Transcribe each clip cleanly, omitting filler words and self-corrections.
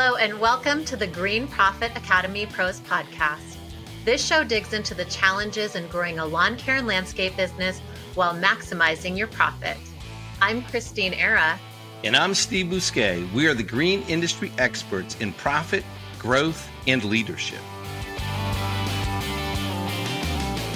Hello and welcome to the Green Profit Academy Pros Podcast. This show digs into the challenges in growing a lawn care and landscape business while maximizing your profit. I'm Christine Era. And I'm Steve Bousquet. We are the green industry experts in profit, growth, and leadership.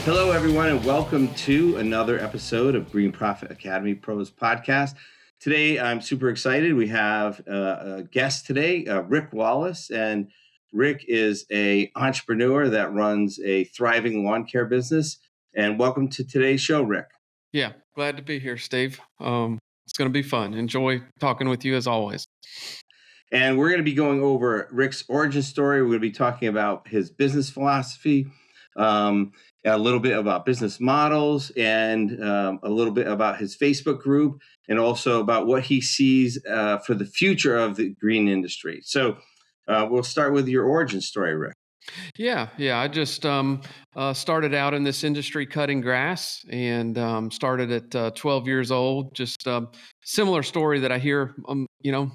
Hello, everyone, and welcome to another episode of Green Profit Academy Pros Podcast. Today, I'm super excited. We have a guest today, Rick Wallace, and Rick is an entrepreneur that runs a thriving lawn care business. And welcome to today's show, Rick. Yeah, glad to be here, Steve. It's going to be fun. Enjoy talking with you as always. And we're going to be going over Rick's origin story. We're going to be talking about his business philosophy, a little bit about business models, and a little bit about his Facebook group, and also about what he sees for the future of the green industry. So we'll start with your origin story, Rick. Yeah. I just started out in this industry cutting grass and started at 12 years old. Just similar story that I hear, a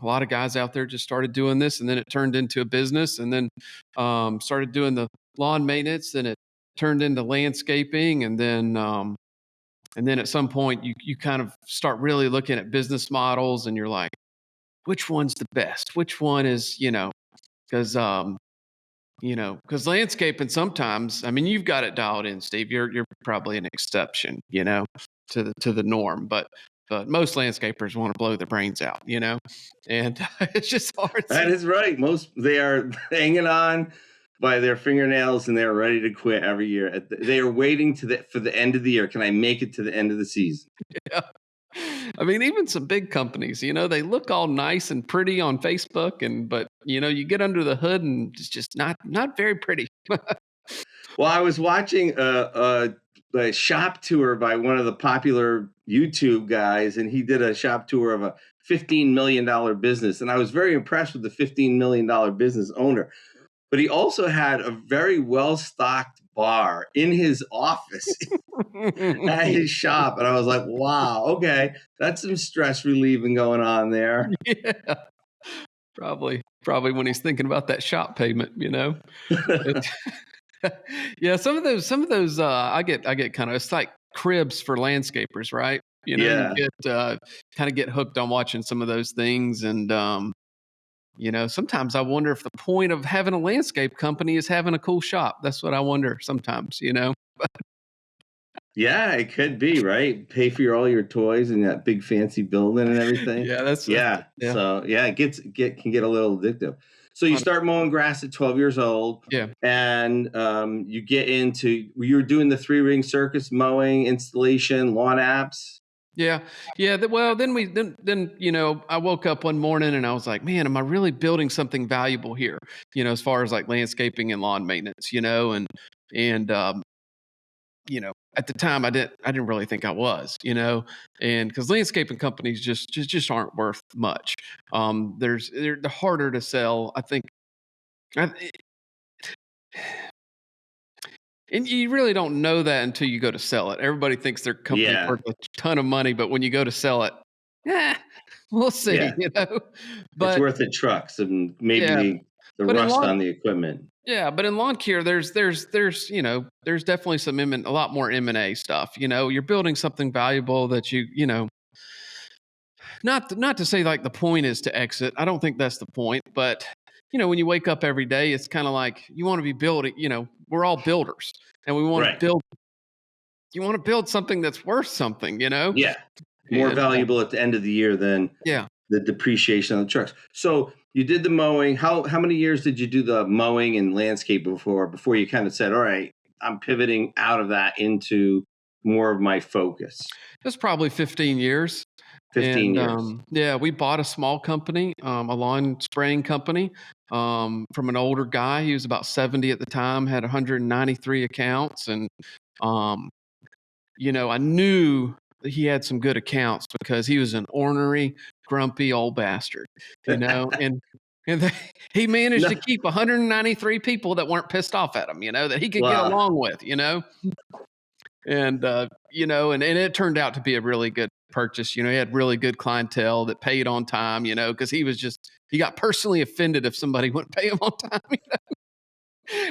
lot of guys out there just started doing this, and then it turned into a business, and then started doing the lawn maintenance, and it turned into landscaping, and then at some point you kind of start really looking at business models, and you're like, which one's the best? Which one is, because landscaping sometimes, you've got it dialed in, Steve. You're probably an exception, to the norm, but most landscapers want to blow their brains out, and it's just hard. That is right. They are hanging on by their fingernails, and they're ready to quit every year. They are waiting for the end of the year. Can I make it to the end of the season? Yeah. Even some big companies, they look all nice and pretty on Facebook, but you get under the hood and it's just not very pretty. Well, I was watching a shop tour by one of the popular YouTube guys, and he did a shop tour of a $15 million business. And I was very impressed with the $15 million business owner. But he also had a very well-stocked bar in his office at his shop. And I was like, wow, okay, that's some stress relieving going on there. Yeah, probably when he's thinking about that shop payment, Yeah, some of those I get kind of, it's like cribs for landscapers, right? Yeah. You kind of get hooked on watching some of those things, and sometimes I wonder if the point of having a landscape company is having a cool shop. That's what I wonder sometimes, Yeah, it could be, right? Pay for all your toys in that big fancy building and everything. Yeah, yeah. So it can get a little addictive. So you start mowing grass at 12 years old. Yeah. And you get into, you're doing the 3-ring circus, mowing, installation, lawn apps. Yeah. Well, then I woke up one morning and I was like, man, am I really building something valuable here? As far as like landscaping and lawn maintenance, and at the time I didn't really think I was, and because landscaping companies just aren't worth much. They're harder to sell, I think. And you really don't know that until you go to sell it. Everybody thinks their company's worth a ton of money, but when you go to sell it, we'll see, But it's worth the trucks and maybe the rust on the equipment. Yeah, but in lawn care, there's definitely a lot more M&A stuff. You're building something valuable that not to say like the point is to exit. I don't think that's the point, but when you wake up every day, it's kind of like you want to be building, we're all builders, and we want to build. You want to build something that's worth something, Yeah. More valuable at the end of the year than the depreciation of the trucks. So you did the mowing. How many years did you do the mowing and landscape before you kind of said, all right, I'm pivoting out of that into more of my focus? That's probably 15 years. 15 years. We bought a small company, a lawn spraying company, from an older guy. He was about 70 at the time, had 193 accounts. And, I knew that he had some good accounts because he was an ornery, grumpy old bastard, and he managed to keep 193 people that weren't pissed off at him, that he could get along with, and it turned out to be a really good purchase. He had really good clientele that paid on time, because he got personally offended if somebody wouldn't pay him on time.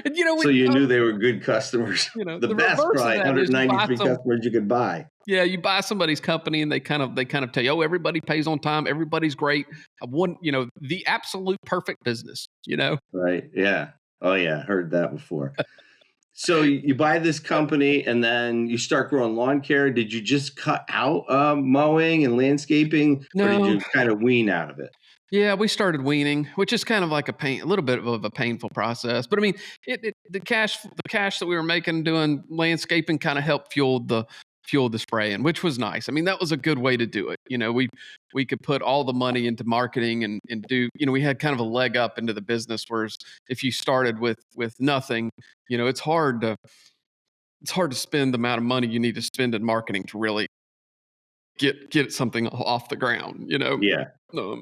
And So you knew they were good customers. The the best, reverse of probably that is you buy 193 customers you could buy. yeah, you buy somebody's company and they kind of tell you, oh, everybody pays on time, everybody's great. The absolute perfect business, Right. Yeah. Oh yeah. Heard that before. So you buy this company and then you start growing lawn care. Did you just cut out mowing and landscaping, or did No. you kind of wean out of it? Yeah, we started weaning, which is kind of like a little bit of a painful process. But I mean, the cash that we were making doing landscaping kind of helped fuel the spraying, which was nice. I mean, that was a good way to do it. We could put all the money into marketing and do. We had kind of a leg up into the business. Whereas if you started with nothing, it's hard to spend the amount of money you need to spend in marketing to really get something off the ground. Yeah.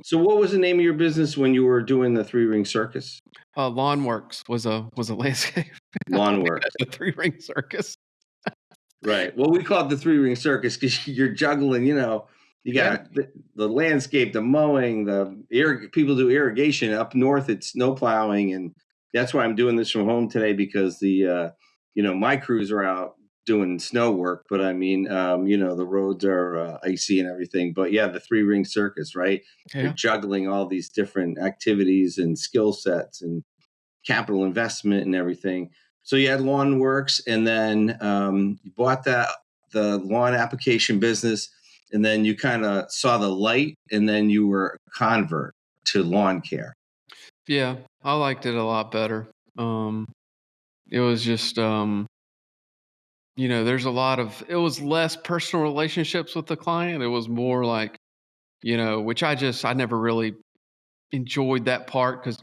So what was the name of your business when you were doing the 3-ring circus? Lawnworks was a landscape. Lawnworks. The 3-ring circus. Right. Well, we call it the 3-ring circus because you're juggling. You got the landscape, the mowing, people do irrigation. Up north, it's snow plowing, and that's why I'm doing this from home today because my crews are out doing snow work. But I mean, the roads are icy and everything. But yeah, the 3-ring circus, right? Yeah. You're juggling all these different activities and skill sets and capital investment and everything. So you had Lawn Works, and then you bought the lawn application business, and then you kind of saw the light, and then you were a convert to lawn care. Yeah, I liked it a lot better. It was just, there's it was less personal relationships with the client. It was more like, which I never really enjoyed that part because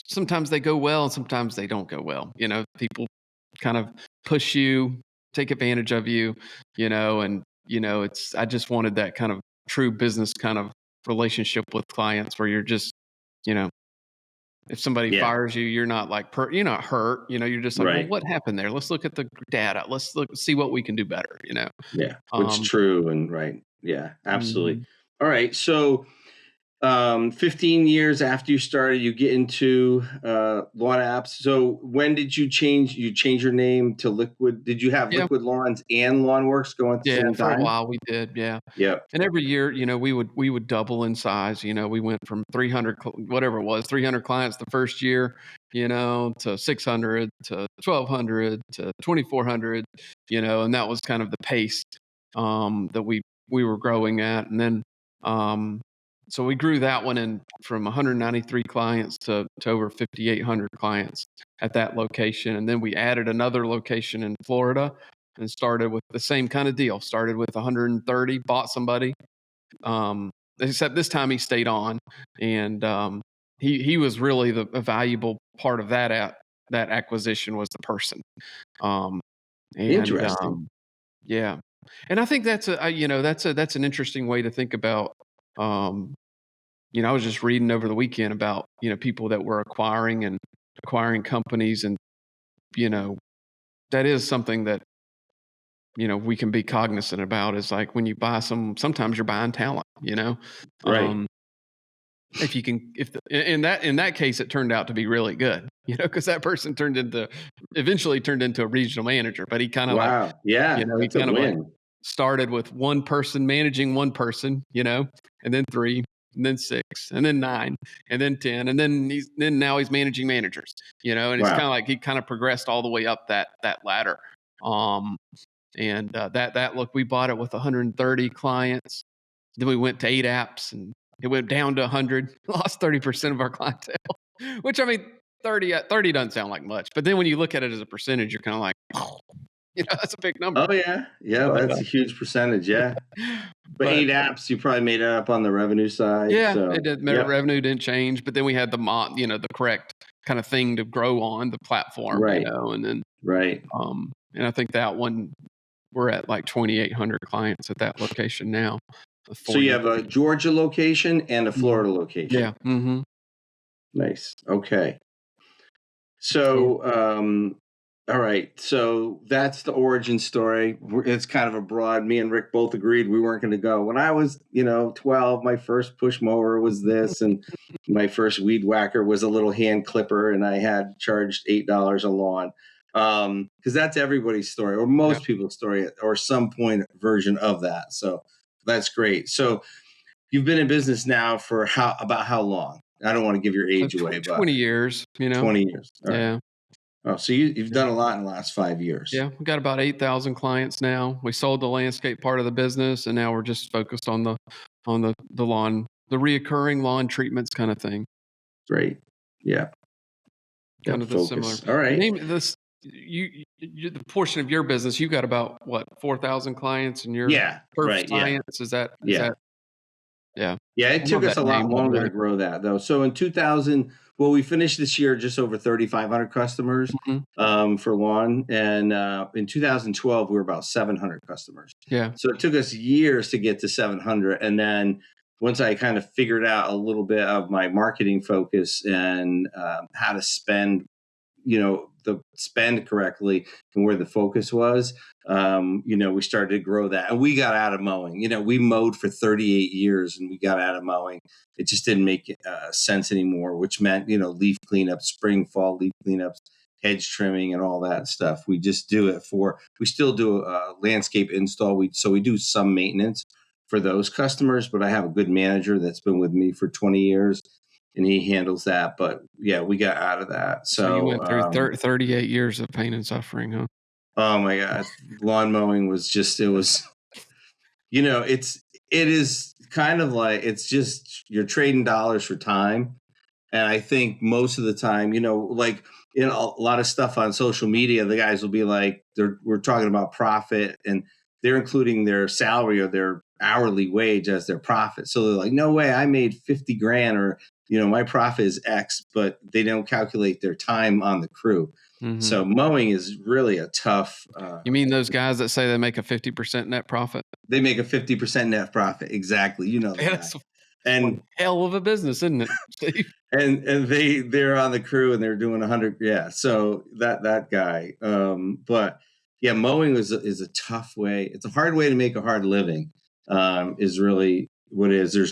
sometimes they go well and sometimes they don't go well. People kind of push you, take advantage of you, and I just wanted that kind of true business kind of relationship with clients where you're just, if somebody fires you, you're not like you're not hurt, you're just like, well, what happened there? Let's look at the data. Let's see what we can do better, Yeah, which is true and right. Yeah, absolutely. Mm-hmm. All right, so 15 years after you started, you get into lawn apps. So when did you change your name to Liquid? Did you have Liquid Lawns and Lawnworks going at the same time? For a while we did. Yeah. And every year, we would double in size. We went from 300, whatever it was, 300 clients the first year, to 600, to 1,200, to 2,400, and that was kind of the pace that we were growing at. And then, so we grew that one in from 193 clients to over 5,800 clients at that location. And then we added another location in Florida and started with the same kind of deal. Started with 130, bought somebody. Except this time he stayed on, and he was really a valuable part of that acquisition was the person. Interesting. Yeah. And I think that's that's an interesting way to think about. I was just reading over the weekend about people that were acquiring companies, and that is something that we can be cognizant about. Is like when you buy sometimes you're buying talent. Right. In that case, it turned out to be really good. Because that person eventually turned into a regional manager, but he kind of that's a win. Started with one person managing one person, and then 3, and then 6, and then 9, and then 10, and then now he's managing managers, and it's kind of like he kind of progressed all the way up that ladder. Look, we bought it with 130 clients. Then we went to 8 apps, and it went down to 100. Lost 30% of our clientele, which I mean, 30 doesn't sound like much, but then when you look at it as a percentage, you're kind of like, oh, that's a big number. Oh yeah, that's a huge percentage. Yeah, but 8 apps, you probably made it up on the revenue side. Yeah, so, it did. Revenue didn't change, but then we had the correct kind of thing to grow on the platform, and then and I think that one we're at like 2,800 clients at that location now. So you have a Georgia location and a Florida location. Yeah. Mm-hmm. Nice. Okay. So All right. So that's the origin story. It's kind of a broad. Me and Rick both agreed we weren't going to go. When I was, 12, my first push mower was this, and my first weed whacker was a little hand clipper, and I had charged $8 a lawn. Because that's everybody's story, or Yeah. most people's story, or some point version of that. So that's great. So you've been in business now for about how long? I don't want to give your So age away, but 20 years, 20 years. All right. Yeah. Oh, so you've Yeah. done a lot in the last 5 years. Yeah. We've got about 8,000 clients now. We sold the landscape part of the business, and now we're just focused on the lawn, the reoccurring lawn treatments kind of thing. Great. Yeah. Kind Yep. of the similar. Focus. All right. Name this. The portion of your business, you've got about what 4,000 clients, and your Yeah. turf Right. Yeah. science is that Yeah. yeah. Yeah. I It love took us that a lot name, by the longer way. to grow that though. So in 2000, well, we finished this year just over 3,500 customers Mhm. for lawn, and in 2012 we were about 700 customers. Yeah. So it took us years to get to 700, and then once I kind of figured out a little bit of my marketing focus and how to spend the spend correctly and where the focus was, we started to grow that, and we got out of mowing. We mowed for 38 years and we got out of mowing. It just didn't make sense anymore, which meant leaf cleanup, spring fall leaf cleanups, hedge trimming, and all that stuff. We just do it we still do a landscape install. We do some maintenance for those customers, but I have a good manager that's been with me for 20 years, and he handles that. But yeah, we got out of that. So you So, went through 38 years of pain and suffering, huh? oh my God, lawn mowing was it was, it is kind of like, it's just, you're trading dollars for time. And I think most of the time, like a lot of stuff on social media, the guys will be like, we're talking about profit, and they're including their salary or their hourly wage as their profit. So they're like, no way, I made 50 grand, or, my profit is X, but they don't calculate their time on the crew. Mhm. So mowing is really a tough, You mean those guys that say they make a 50% net profit? they make a 50% net profit. Exactly. You know the guy. That's one And hell of a business, isn't it, Steve? and they're on the crew and they're doing 100. Yeah, so that guy, but yeah, mowing is a tough way. It's a hard way to make a hard living, is really what it is. There's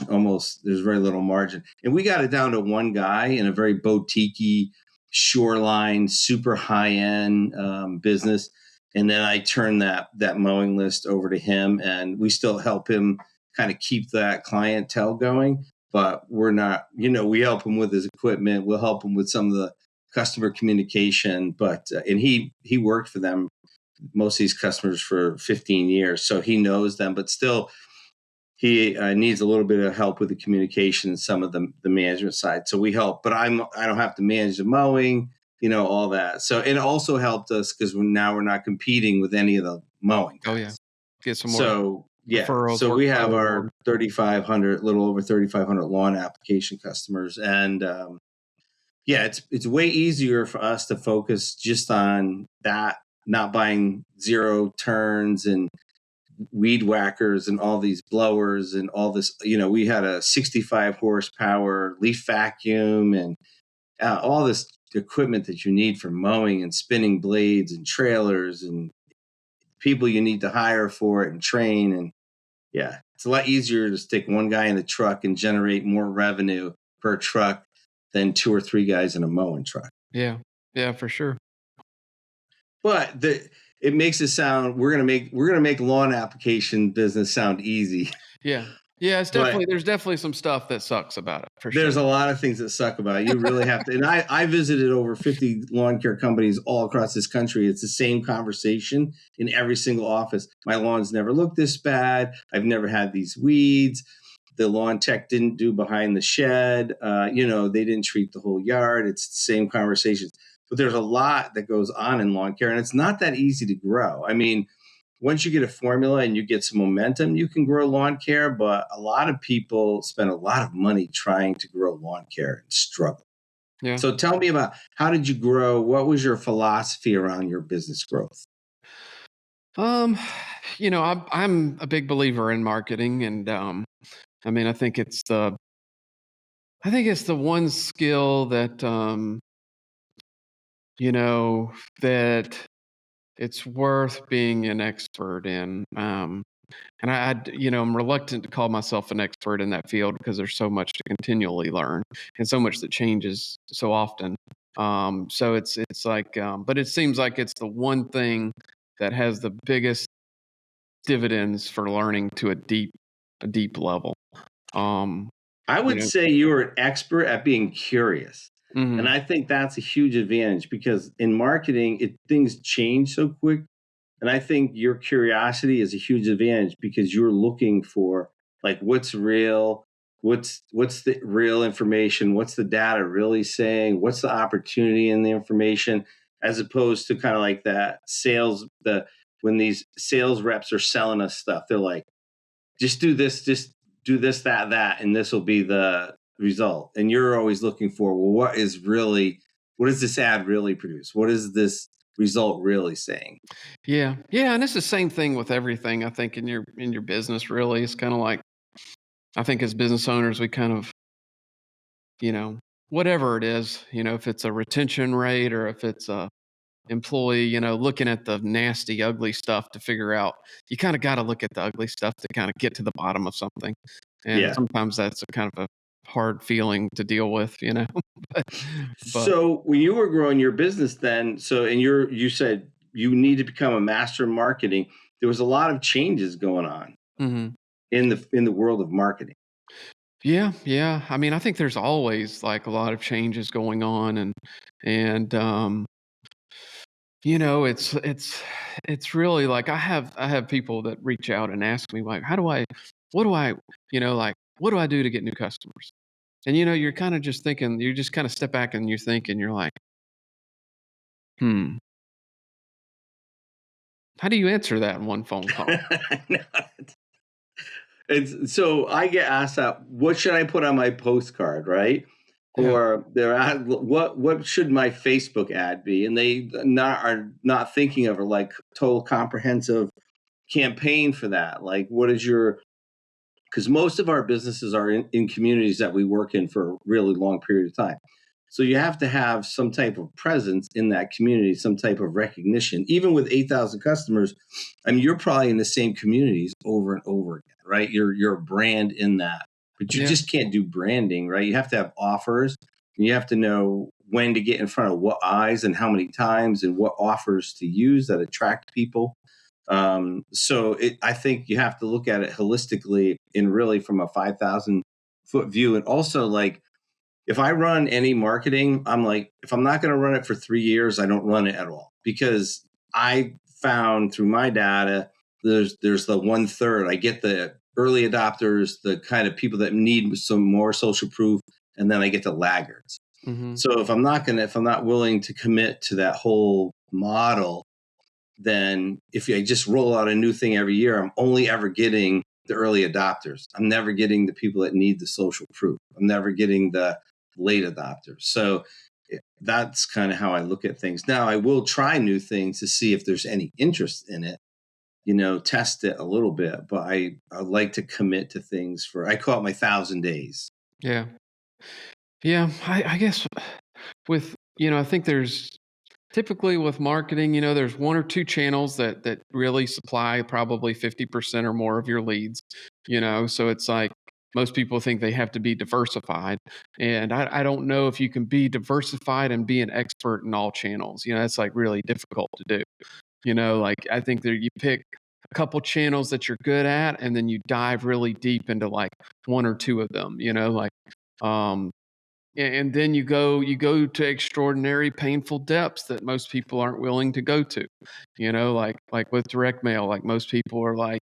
very little margin, and we got it down to one guy in a very boutique shoreline, super high end business. And then I turned that mowing list over to him, and we still help him kind of keep that clientele going. But we're not, we help him with his equipment. We'll help him with some of the customer communication. But and he worked for them, most of these customers, for 15 years, so he knows them. But still, he needs a little bit of help with the communication and some of the management side. So we help, but I don't have to manage the mowing, all that. So it also helped us because we're not competing with any of the mowing guys. Oh, yeah. Get some more So yeah, referrals, so work we by have the our lawn. 3,500, little over 3,500 lawn application customers, and yeah, it's way easier for us to focus just on that, not buying zero turns and weed whackers and all these blowers and all this. We had a 65 horsepower leaf vacuum and all this equipment that you need for mowing, and spinning blades and trailers and people you need to hire for it and train. And yeah, it's a lot easier to stick one guy in the truck and generate more revenue per truck than two or three guys in a mowing truck. Yeah. Yeah, for sure. But it makes it sound, we're gonna make lawn application business sound easy. Yeah. Yeah, But there's definitely some stuff that sucks about it, for there's sure. a lot of things that suck about it. You really have to. And I visited over 50 lawn care companies all across this country. It's the same conversation in every single office. My lawns never looked this bad. I've never had these weeds. The lawn tech didn't do behind the shed. They didn't treat the whole yard. It's the same conversations. But there's a lot that goes on in lawn care, and it's not that easy to grow. I mean, once you get a formula and you get some momentum, you can grow lawn care. But a lot of people spend a lot of money trying to grow lawn care and struggle. Yeah. So tell me about, how did you grow? What was your philosophy around your business growth? Um, I'm a big believer in marketing, and I mean, I think it's the one skill that that it's worth being an expert in. And I'm reluctant to call myself an expert in that field because there's so much to continually learn and so much that changes so often. So it's like, but it seems like it's the one thing that has the biggest dividends for learning to a deep level. I would say you're an expert at being curious. Mhm. And I think that's a huge advantage because in marketing, things change so quick. And I think your curiosity is a huge advantage because you're looking for like what's real, what's the real information, what's the data really saying, what's the opportunity in the information, as opposed to kind of like that sales the when these sales reps are selling us stuff, they're like, just do this, that, and this will be the result. And you're always looking for, well, what does this ad really produce? What is this result really saying? Yeah. And it's the same thing with everything. I think in your business, really, it's kind of like, I think as business owners, we kind of, whatever it is, if it's a retention rate or if it's a employee, looking at the nasty, ugly stuff to figure out, you kind of got to look at the ugly stuff to kind of get to the bottom of something. And Yeah. sometimes that's a kind of a hard feeling to deal with, but So when you were growing your business then, you said you need to become a master in marketing. There was a lot of changes going on mhm. in the world of marketing. Yeah. I mean, I think there's always like a lot of changes going on, and it's really like I have people that reach out and ask me like, what do I, like, what do I do to get new customers? And you're kind of just thinking, you just kind of step back and you think, and you're like, hmm, how do you answer that in one phone call? It's so I get asked that, what should I put on my postcard, right? Yeah. Or what should my Facebook ad be? And they are not thinking of a like total comprehensive campaign for that. Like, what is your because most of our businesses are in communities that we work in for a really long period of time. So you have to have some type of presence in that community, some type of recognition. Even with 8,000 customers, I mean, you're probably in the same communities over and over again, right? You're a brand in that, but you Yeah. just can't do branding, right? You have to have offers, and you have to know when to get in front of what eyes and how many times and what offers to use that attract people. I think you have to look at it holistically and really from a 5,000-foot view. And also, like, if I run any marketing, I'm like, if I'm not going to run it for 3 years, I don't run it at all because I found through my data, there's the 1/3. I get the early adopters, the kind of people that need some more social proof, and then I get the laggards. Hmm. So if I'm not willing to commit to that whole model, then if I just roll out a new thing every year, I'm only ever getting the early adopters. I'm never getting the people that need the social proof. I'm never getting the late adopters. So that's kind of how I look at things. Now, I will try new things to see if there's any interest in it, test it a little bit, but I like to commit to things I call it my 1,000 days. Yeah. Yeah. I guess I think there's typically with marketing, there's one or two channels that really supply probably 50% or more of your leads, so it's like most people think they have to be diversified. And I don't know if you can be diversified and be an expert in all channels. That's like really difficult to do. Like I think that you pick a couple channels that you're good at and then you dive really deep into like one or two of them, like um and then you go to extraordinary painful depths that most people aren't willing to go to, like with direct mail. Like most people are like,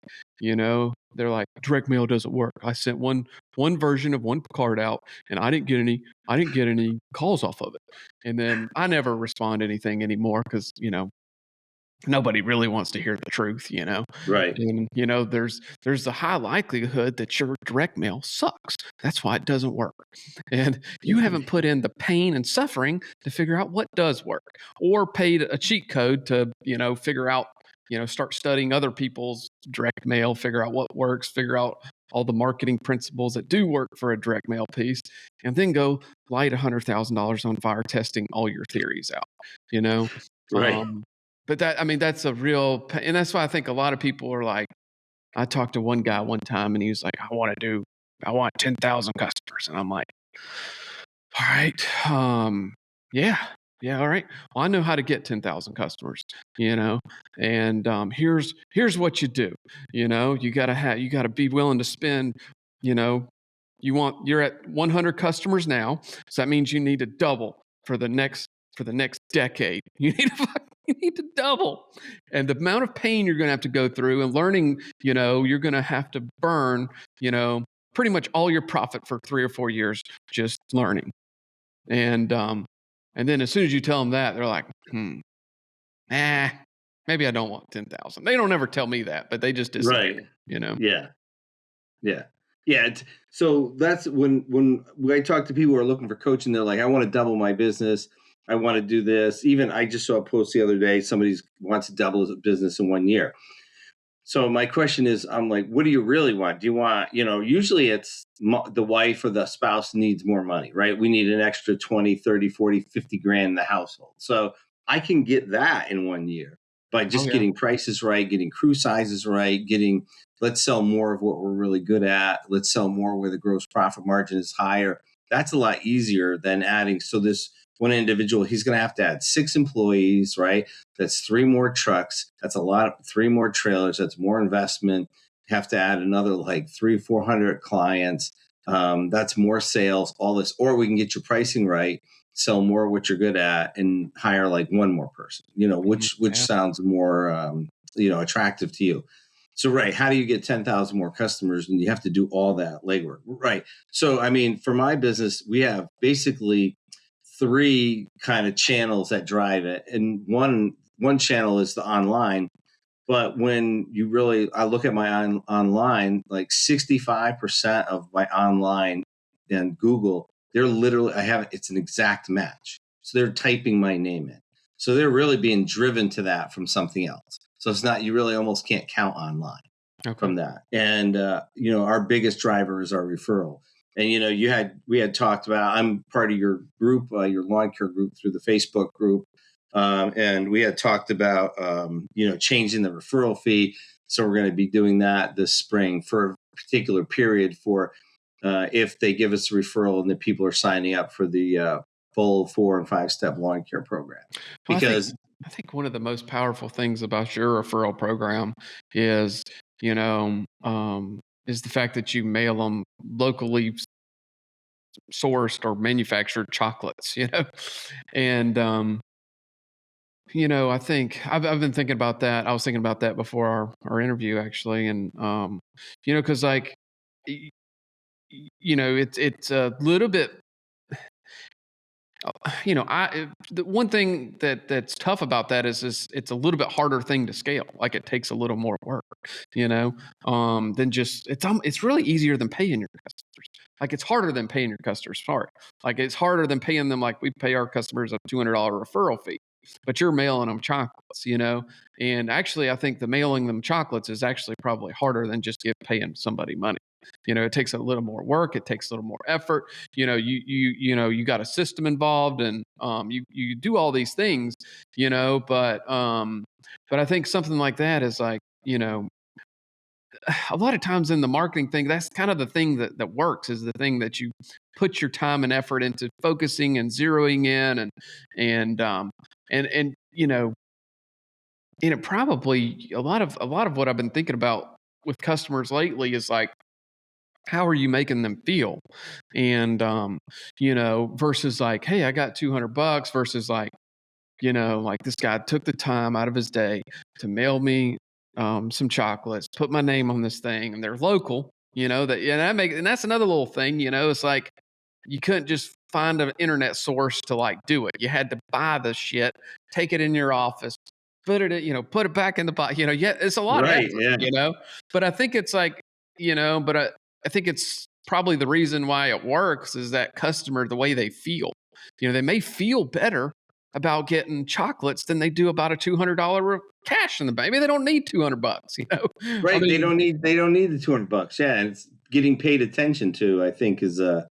they're like, direct mail doesn't work. I sent one version of one card out and I didn't get any calls off of it. And then I never respond to anything anymore because nobody really wants to hear the truth, Right. and there's the high likelihood that your direct mail sucks. That's why it doesn't work. And you haven't put in the pain and suffering to figure out what does work, or paid a cheat code to figure out, start studying other people's direct mail, figure out what works, figure out all the marketing principles that do work for a direct mail piece, and then go light $100,000 on fire testing all your theories out, you know? Right. But that's a real, and that's why I think a lot of people are like, I talked to one guy one time and he was like, I want 10,000 customers. And I'm like, all right. Yeah. Yeah. All right. Well, I know how to get 10,000 customers, and here's what you do. You gotta be willing to spend, you know, you're at 100 customers now. So that means you need to double for the next decade. You need to double. And the amount of pain you're going to have to go through and learning, you're going to have to burn, pretty much all your profit for 3 or 4 years just learning. And then as soon as you tell them that, they're like, maybe I don't want 10,000. They don't ever tell me that, but they just disappear, Right. Yeah. So that's when I talk to people who are looking for coaching, they're like, I want to double my business. I want to do this. Even I just saw a post the other day. Somebody wants to double his business in 1 year. So my question is, I'm like, what do you really want? Do you want, usually it's the wife or the spouse needs more money, right? We need an extra 20, 30, 40, 50 grand in the household. So I can get that in 1 year by just getting prices right, getting crew sizes right, let's sell more of what we're really good at. Let's sell more where the gross profit margin is higher. That's a lot easier than adding. So this one individual, he's going to have to add 6 employees, right? That's 3 more trucks. That's a lot 3 more trailers. That's more investment. Have to add another like 400 clients. That's more sales, all this, or we can get your pricing right, sell more of what you're good at and hire like 1 more person, which sounds more, attractive to you. So, right. How do you get 10,000 more customers? And you have to do all that legwork. Right. So, for my business, we have basically 3 kind of channels that drive it. And one channel is the online. But when I look at my online, like 65% of my online and Google, they're literally, it's an exact match. So they're typing my name in. So they're really being driven to that from something else. So it's not, you really almost can't count online from that. And, our biggest driver is our referral. And, we had talked about, I'm part of your group, your lawn care group through the Facebook group. And we had talked about, changing the referral fee. So we're going to be doing that this spring for a particular period for if they give us a referral and the people are signing up for the full 4 and 5 step lawn care program. Because I think one of the most powerful things about your referral program is, is the fact that you mail them locally sourced or manufactured chocolates, and I think I've been thinking about that. I was thinking about that before our interview actually, and because like it's a little bit. The one thing that's tough about that is it's a little bit harder thing to scale. Like it takes a little more work, than just it's really easier than paying your customers. Like it's harder than paying your customers. Sorry, like it's harder than paying them. Like we pay our customers a $200 referral fee, but you're mailing them chocolates, And actually, I think the mailing them chocolates is actually probably harder than just paying somebody money. It takes a little more work. It takes a little more effort. You got a system involved, and you do all these things, But I think something like that is like, a lot of times in the marketing thing, that's kind of the thing that works, is the thing that you put your time and effort into focusing and zeroing in, and it probably a lot of what I've been thinking about with customers lately is like, how are you making them feel? And, versus like, hey, I got $200 versus like, like this guy took the time out of his day to mail me some chocolates, put my name on this thing, and they're local, and that's another little thing, it's like, you couldn't just find an internet source to like do it. You had to buy the shit, take it in your office, put it back in the box, it's a lot of effort, but I think it's like, I think it's probably the reason why it works is that customer, the way they feel. They may feel better about getting chocolates than they do about a $200 cash in the bank. Maybe they don't need $200, Right. They don't need the $200. Yeah. getting paid attention to, I think is the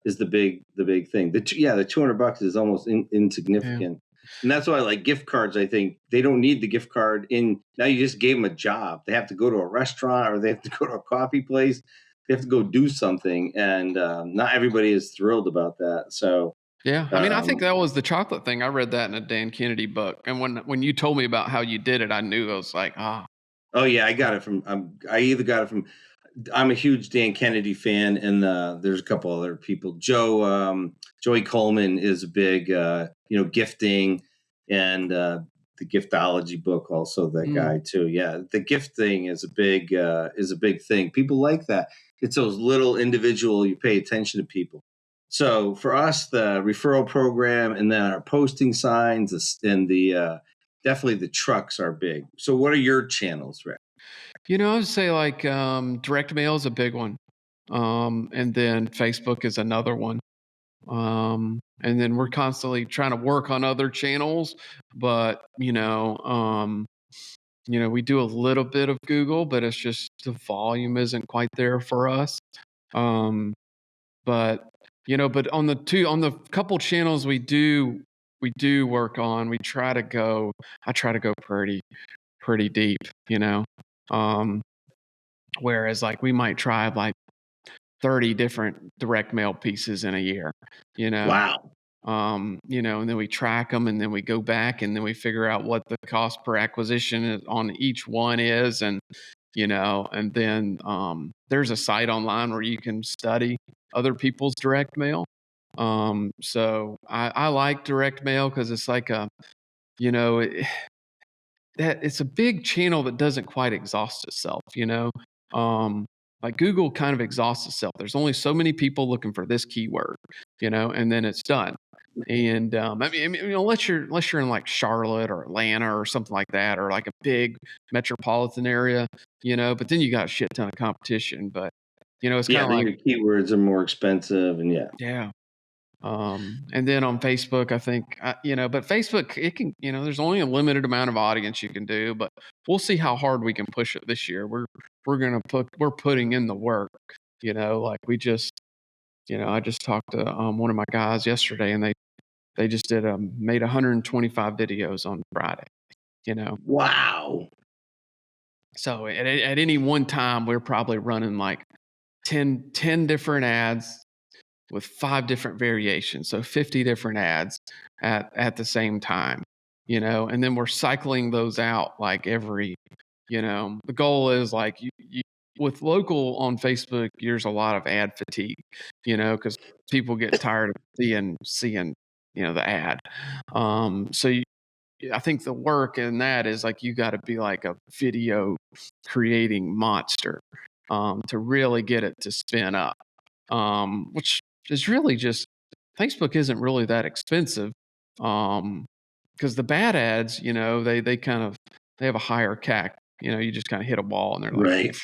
big thing. The $200 is almost Yeah. insignificant. And that's why, like, gift cards, I think they don't need the gift card in now. You just gave them a job. They have to go to a restaurant or they have to go to a coffee place. They have to go do something. And not everybody is thrilled about that. So, Yeah. I mean, I think that was the chocolate thing. I read that in a Dan Kennedy book. And when you told me about how you did it, I knew. I was like, oh, yeah, I got it from, I either got it from, I'm a huge Dan Kennedy fan, and there's a couple other people. Joey Coleman is a big, gifting, and the giftology book. Also, that guy too. Yeah, the gift thing is a big thing. People like that. It's those little individual. You pay attention to people. So for us, the referral program, and then our posting signs, and the definitely the trucks are big. So what are your channels, Rick? I would say like direct mail is a big one. And then Facebook is another one. And then we're constantly trying to work on other channels, but we do a little bit of Google, but it's just the volume isn't quite there for us. But but on the couple channels we do work on, I try to go pretty deep, Um, whereas like we might try like 30 different direct mail pieces in a year, you know. Wow. And then we track them, and then we go back, and then we figure out what the cost per acquisition on each one is. And then there's a site online where you can study other people's direct mail. So I like direct mail because it's like you know, it, that it's a big channel that doesn't quite exhaust itself. Like Google kind of exhausts itself. There's only so many people looking for this keyword, and then it's done. And unless you're in like Charlotte or Atlanta or something like that, or like a big metropolitan area, but then you got a shit ton of competition. But it's kind Yeah, of then like, your keywords are more expensive, and yeah. yeah. And then on Facebook, I think, but Facebook, it can, there's only a limited amount of audience you can do, but we'll see how hard we can push it this year. We're putting in the work, like we just, I just talked to one of my guys yesterday, and they just made 125 videos on Friday. Wow. So at any one time, we're probably running like 10 different ads with 5 different variations, so 50 different ads at the same time, and then we're cycling those out like every, the goal is like you with local on Facebook, there's a lot of ad fatigue, because people get tired of seeing, the ad. I think the work in that is like you got to be like a video creating monster to really get it to spin up, which is really just Facebook isn't really that expensive, because the bad ads, they have a higher CAC. You just kind of hit a wall and they're like, Right.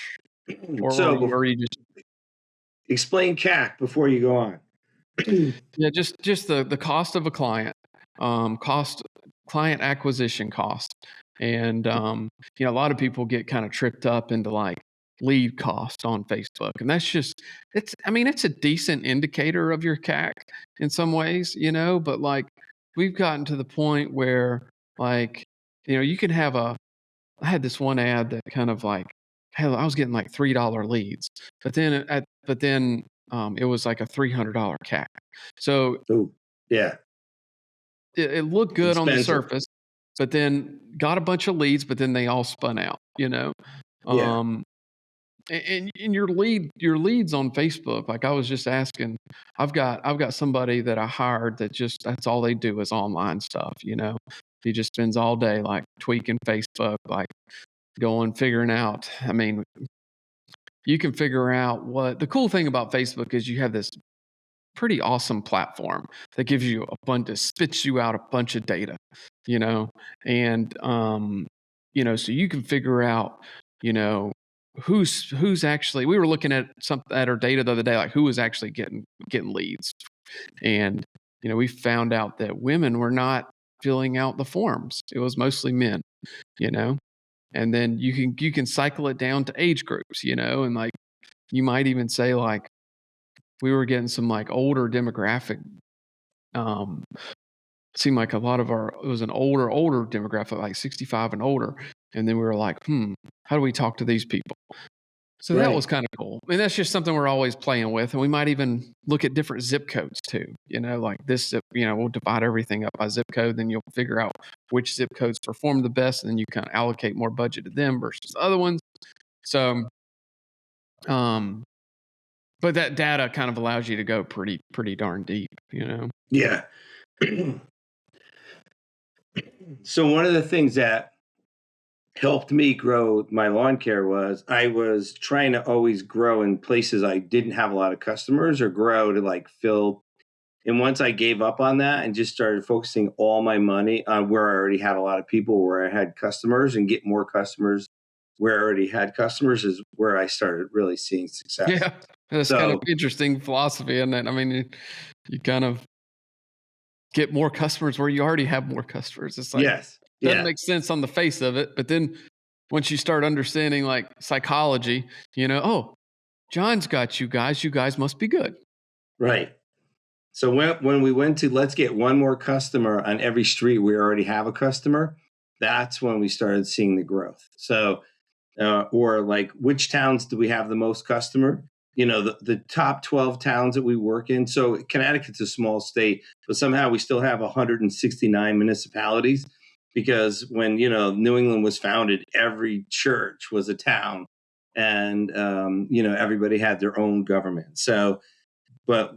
or So you just explain CAC before you go on. yeah, just the cost of a client, client acquisition cost, and a lot of people get kind of tripped up into like lead cost on Facebook, and that's just it's a decent indicator of your CAC in some ways, but like we've gotten to the point where like you can have I had this one ad that kind of like hell I was getting like $3 leads, but then it was like a $300 CAC. So Oh, yeah. it looked good on the Expensive. surface, but then got a bunch of leads, but then they all spun out. Yeah. Um, and your leads on Facebook, like I was just asking, I've got somebody that I hired that just that's all they do is online stuff. He just spends all day like tweaking Facebook, like going figuring out. I mean, you can figure out what the cool thing about Facebook is you have this pretty awesome platform that gives you spits you out a bunch of data, you know, and so you can figure out, you know, who's actually. We were looking at at our data the other day, like who was actually getting leads, and we found out that women were not filling out the forms. It was mostly men, you know, and then you can cycle it down to age groups, and like you might even say like we were getting some like older demographic. Seemed like a lot of it was an older demographic, like 65 and older. And then we were like, how do we talk to these people? So that was kind of cool. I mean, that's just something we're always playing with. And we might even look at different zip codes too. Like this zip, we'll divide everything up by zip code. Then you'll figure out which zip codes perform the best. And then you kind of allocate more budget to them versus other ones. So, but that data kind of allows you to go pretty darn deep, Yeah. So one of the things that helped me grow my lawn care was I was trying to always grow in places I didn't have a lot of customers, or grow to like fill. And once I gave up on that and just started focusing all my money on where I already had a lot of people, where I had customers, and get more customers where I already had customers, is where I started really seeing success. Yeah, that's kind of interesting philosophy, isn't it? I mean, you kind of get more customers where you already have more customers. It's like, doesn't make sense on the face of it. But then once you start understanding like psychology, oh, John's got you guys must be good. Right. So when we went to, let's get one more customer on every street, we already have a customer. That's when we started seeing the growth. So, or like, which towns do we have the most customer? The top 12 towns that we work in. So Connecticut's a small state, but somehow we still have 169 municipalities, because when, New England was founded, every church was a town, and, everybody had their own government. So, but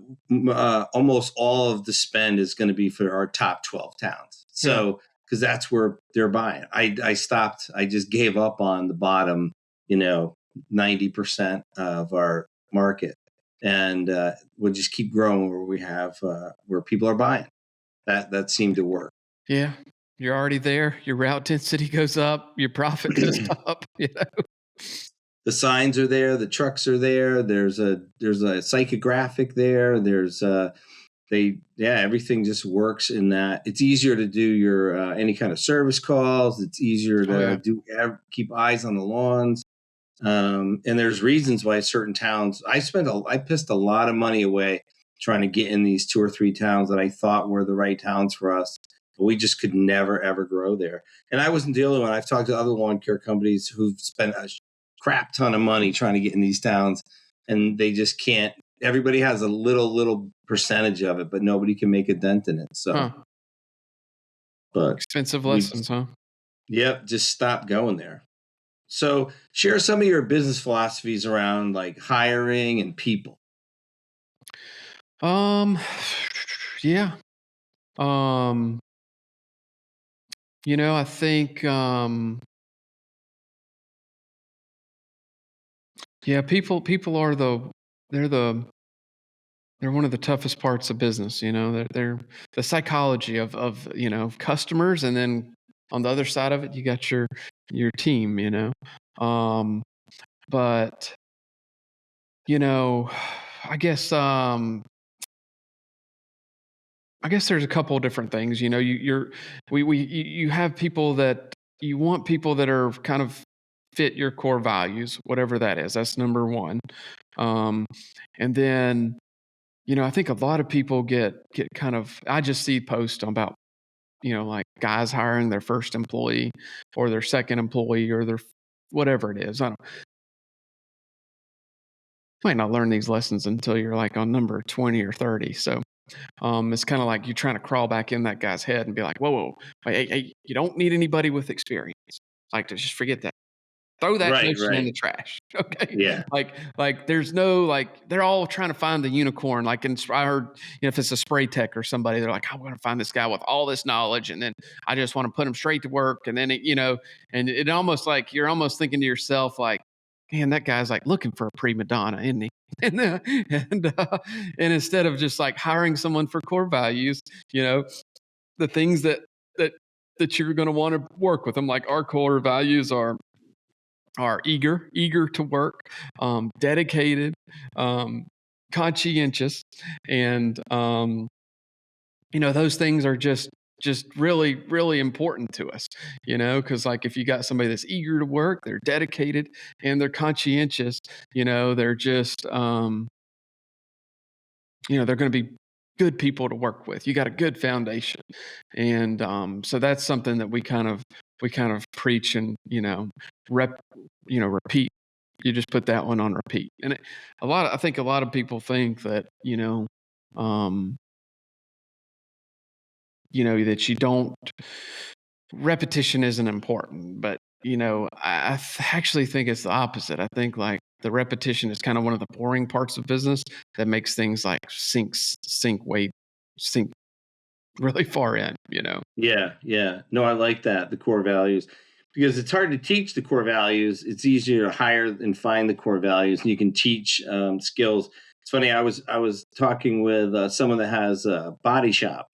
almost all of the spend is going to be for our top 12 towns. So, because that's where they're buying. I stopped, I just gave up on the bottom, 90% of our market, and we'll just keep growing where we have, where people are buying. That seemed to work. Yeah. You're already there. Your route density goes up, your profit goes up, The signs are there, the trucks are there. There's a psychographic there. There's everything just works in that. It's easier to do your any kind of service calls. It's easier to keep eyes on the lawns. And there's reasons why certain towns, I pissed a lot of money away trying to get in these 2 or 3 towns that I thought were the right towns for us. But we just could never, ever grow there. And I wasn't the only one. I've talked to other lawn care companies who've spent a crap ton of money trying to get in these towns, and they just can't. Everybody has a little percentage of it, but nobody can make a dent in it. So, but expensive lessons, huh? Yep. Just stop going there. So share some of your business philosophies around like hiring and people. Yeah. I think, people are they're one of the toughest parts of business. They're the psychology of customers. And then on the other side of it, you got your team, but, I guess there's a couple of different things. You have people that you want, people that are kind of fit your core values, whatever that is. That's number one. And then, I think a lot of people get kind of, I just see posts about, like guys hiring their first employee or their second employee or their whatever it is. Might not learn these lessons until you're like on number 20 or 30. So it's kind of like you're trying to crawl back in that guy's head and be like, whoa, hey, you don't need anybody with experience. Like, to just forget that. Throw that notion in the trash. Okay. Yeah. Like there's no, like, they're all trying to find the unicorn. Like, I heard, if it's a spray tech or somebody, they're like, I'm going to find this guy with all this knowledge. And then I just want to put him straight to work. And then, and it almost like, you're almost thinking to yourself, like, man, that guy's like looking for a prima donna, isn't he? And instead of just like hiring someone for core values, the things that you're going to want to work with them, like our core values are eager to work, dedicated, conscientious, and those things are just just really, really important to us, because like if you got somebody that's eager to work, they're dedicated and they're conscientious, they're just, they're going to be good people to work with. You got a good foundation. And so that's something that we kind of preach and, rep, repeat. You just put that one on repeat. And I think a lot of people think that, um, that you don't, repetition isn't important, but actually think it's the opposite. I think like the repetition is kind of one of the boring parts of business that makes things like sink really far in. Yeah. No, I like that, the core values, because it's hard to teach the core values. It's easier to hire and find the core values, and you can teach skills. It's funny. I was talking with someone that has a body shop,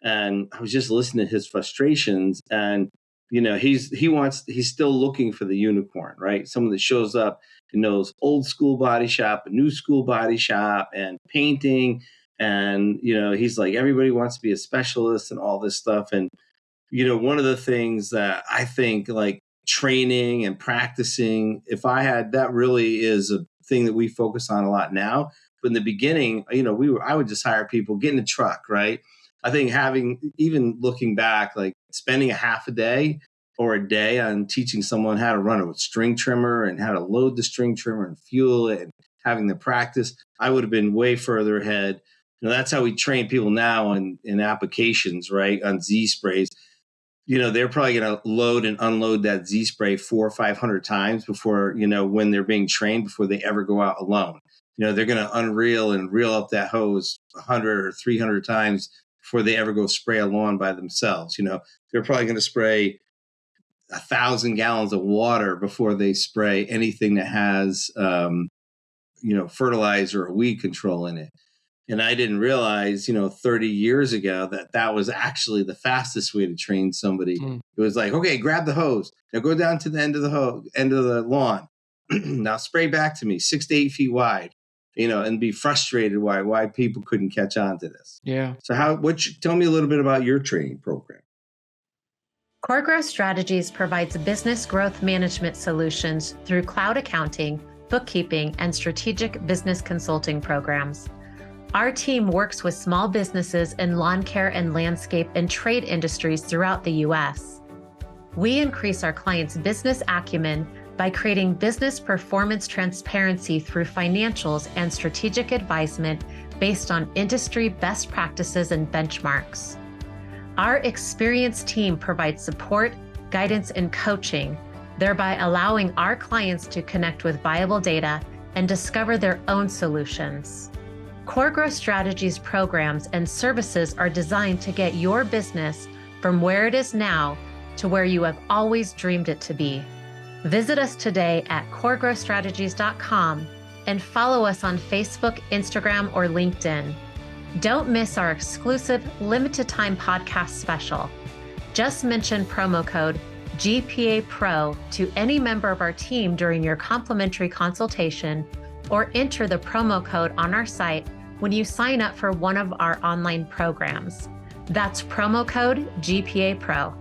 and I was just listening to his frustrations. And he's still looking for the unicorn, right? Someone that shows up and knows old school body shop, new school body shop, and painting. And he's like, everybody wants to be a specialist and all this stuff. And one of the things that I think, like, training and practicing, if I had that, really is a thing that we focus on a lot now. But in the beginning, I would just hire people, get in a truck, right? I think having, even looking back, like spending a half a day or a day on teaching someone how to run a string trimmer and how to load the string trimmer and fuel it and having the practice, I would have been way further ahead. That's how we train people now in applications, right? On Z sprays. They're probably going to load and unload that Z spray 400 or 500 times before, when they're being trained, before they ever go out alone. They're going to unreel and reel up that hose 100 or 300 times before they ever go spray a lawn by themselves. They're probably going to spray 1,000 gallons of water before they spray anything that has, fertilizer or weed control in it. And I didn't realize, 30 years ago, that was actually the fastest way to train somebody. It was like, okay, grab the hose. Now go down to the end of the lawn. Now spray back to me 6 to 8 feet wide, and be frustrated why people couldn't catch on to this. Yeah. So tell me a little bit about your training program. Core Growth Strategies provides business growth management solutions through cloud accounting, bookkeeping, and strategic business consulting programs. Our team works with small businesses in lawn care and landscape and trade industries throughout the U.S. We increase our clients' business acumen by creating business performance transparency through financials and strategic advisement based on industry best practices and benchmarks. Our experienced team provides support, guidance, and coaching, thereby allowing our clients to connect with viable data and discover their own solutions. Core Growth Strategies programs and services are designed to get your business from where it is now to where you have always dreamed it to be. Visit us today at coregrowthstrategies.com and follow us on Facebook, Instagram, or LinkedIn. Don't miss our exclusive limited time podcast special. Just mention promo code GPA Pro to any member of our team during your complimentary consultation, or enter the promo code on our site when you sign up for one of our online programs. That's promo code GPA Pro.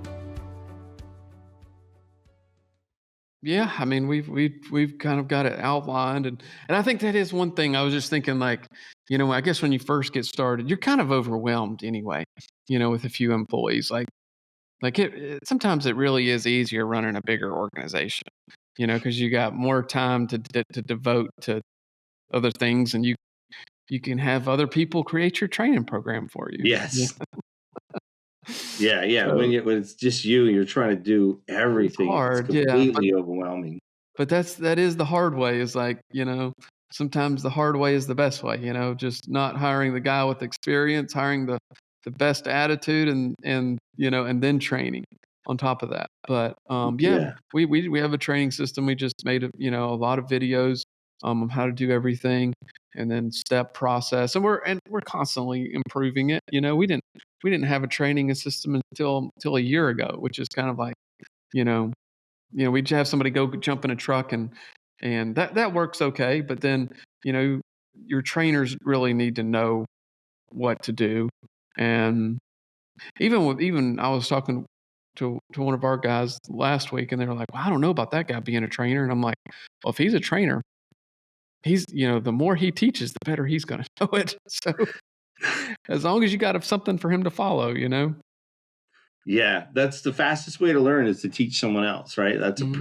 Yeah, I mean, we've kind of got it outlined, and I think that is one thing. I was just thinking, like, I guess when you first get started, you're kind of overwhelmed anyway, with a few employees. Like sometimes it really is easier running a bigger organization, because you got more time to devote to other things, and you can have other people create your training program for you. Yes. Yeah. So, when it's just you and you're trying to do everything, it's hard, completely overwhelming. but that is the hard way. Is like, sometimes the hard way is the best way. Just not hiring the guy with experience, hiring the best attitude, and and then training on top of that. But Yeah. we have a training system. We just made a lot of videos on how to do everything, and then step process, and we're constantly improving it. We didn't have a training system until a year ago, which is kind of like, we'd have somebody go jump in a truck, and that works okay. But then, your trainers really need to know what to do. And even I was talking to one of our guys last week, and they were like, "Well, I don't know about that guy being a trainer," and I'm like, "Well, if he's a trainer, he's the more he teaches, the better he's going to know it." So as long as you got something for him to follow, Yeah, that's the fastest way to learn is to teach someone else, right? That's a Mhm.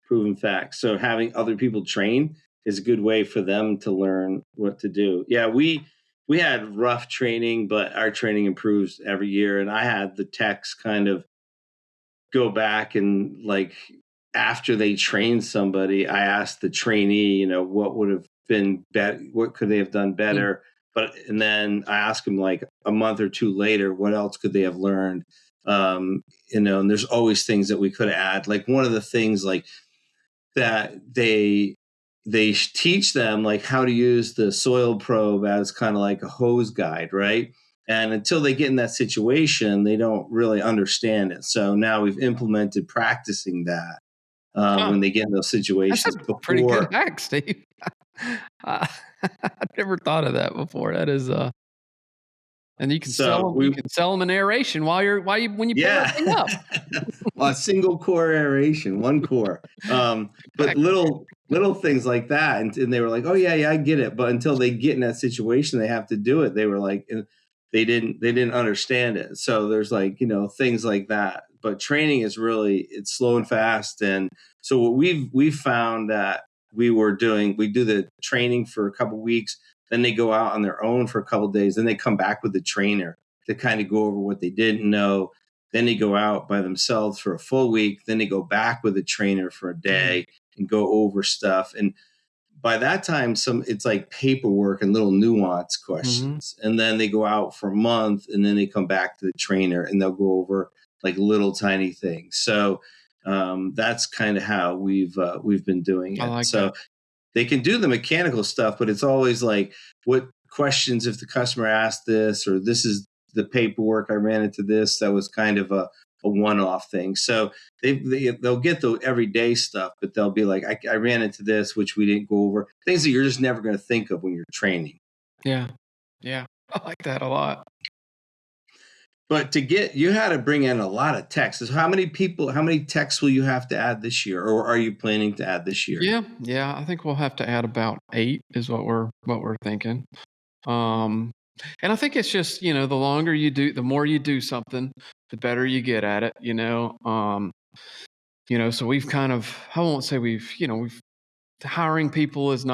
proven fact. So having other people train is a good way for them to learn what to do. Yeah, we had rough training, but our training improves every year. And I had the techs kind of go back and like after they trained somebody, I asked the trainee, what would have been better, what could they have done Mm. better? But and then I asked them like a month or two later, what else could they have learned? And there's always things that we could add. Like one of the things like that they teach them like how to use the soil probe as kind of like a hose guide, right? And until they get in that situation, they don't really understand it. So now we've implemented practicing that Huh. when they get in those That's a situations pretty good before. hack, Steve. I I've never thought of that before. That is, and So you we can sell them an aeration when you pull that Yeah. thing up. A single core aeration, one core. But Heck, little things like that. And they were like, oh yeah, I get it. But until they get in that situation, they have to do it. They were like, they didn't understand it. So there's like, things like that. But training is really, it's slow and fast. And so what we've found that we do the training for a couple weeks, then they go out on their own for a couple days, then they come back with the trainer to kind of go over what they didn't know. Then they go out by themselves for a full week. Then they go back with a trainer for a mm, day and go over stuff. And by that time, it's like paperwork and little nuance mhm. questions. And then they go out for a month and then they come back to the trainer and they'll go over like little tiny things. So that's kind of how we've been doing I it. like that. So they can do the mechanical stuff, but it's always like, what questions if the customer asked this, or this is the paperwork I ran into this. That was kind of a one-off thing. So they'll get the everyday stuff, but they'll be like, I ran into this, which we didn't go over. Things that you're just never going to think of when you're training. Yeah. Yeah. I like that a lot. But you had to bring in a lot of texts. How many texts will you have to add this year, or are you planning to add this year? Yeah. Yeah. I think we'll have to add about 8 is what we're thinking. Um, and I think it's just, the more you do something, the better you get at it, so we've kind of, I won't say we've hiring people is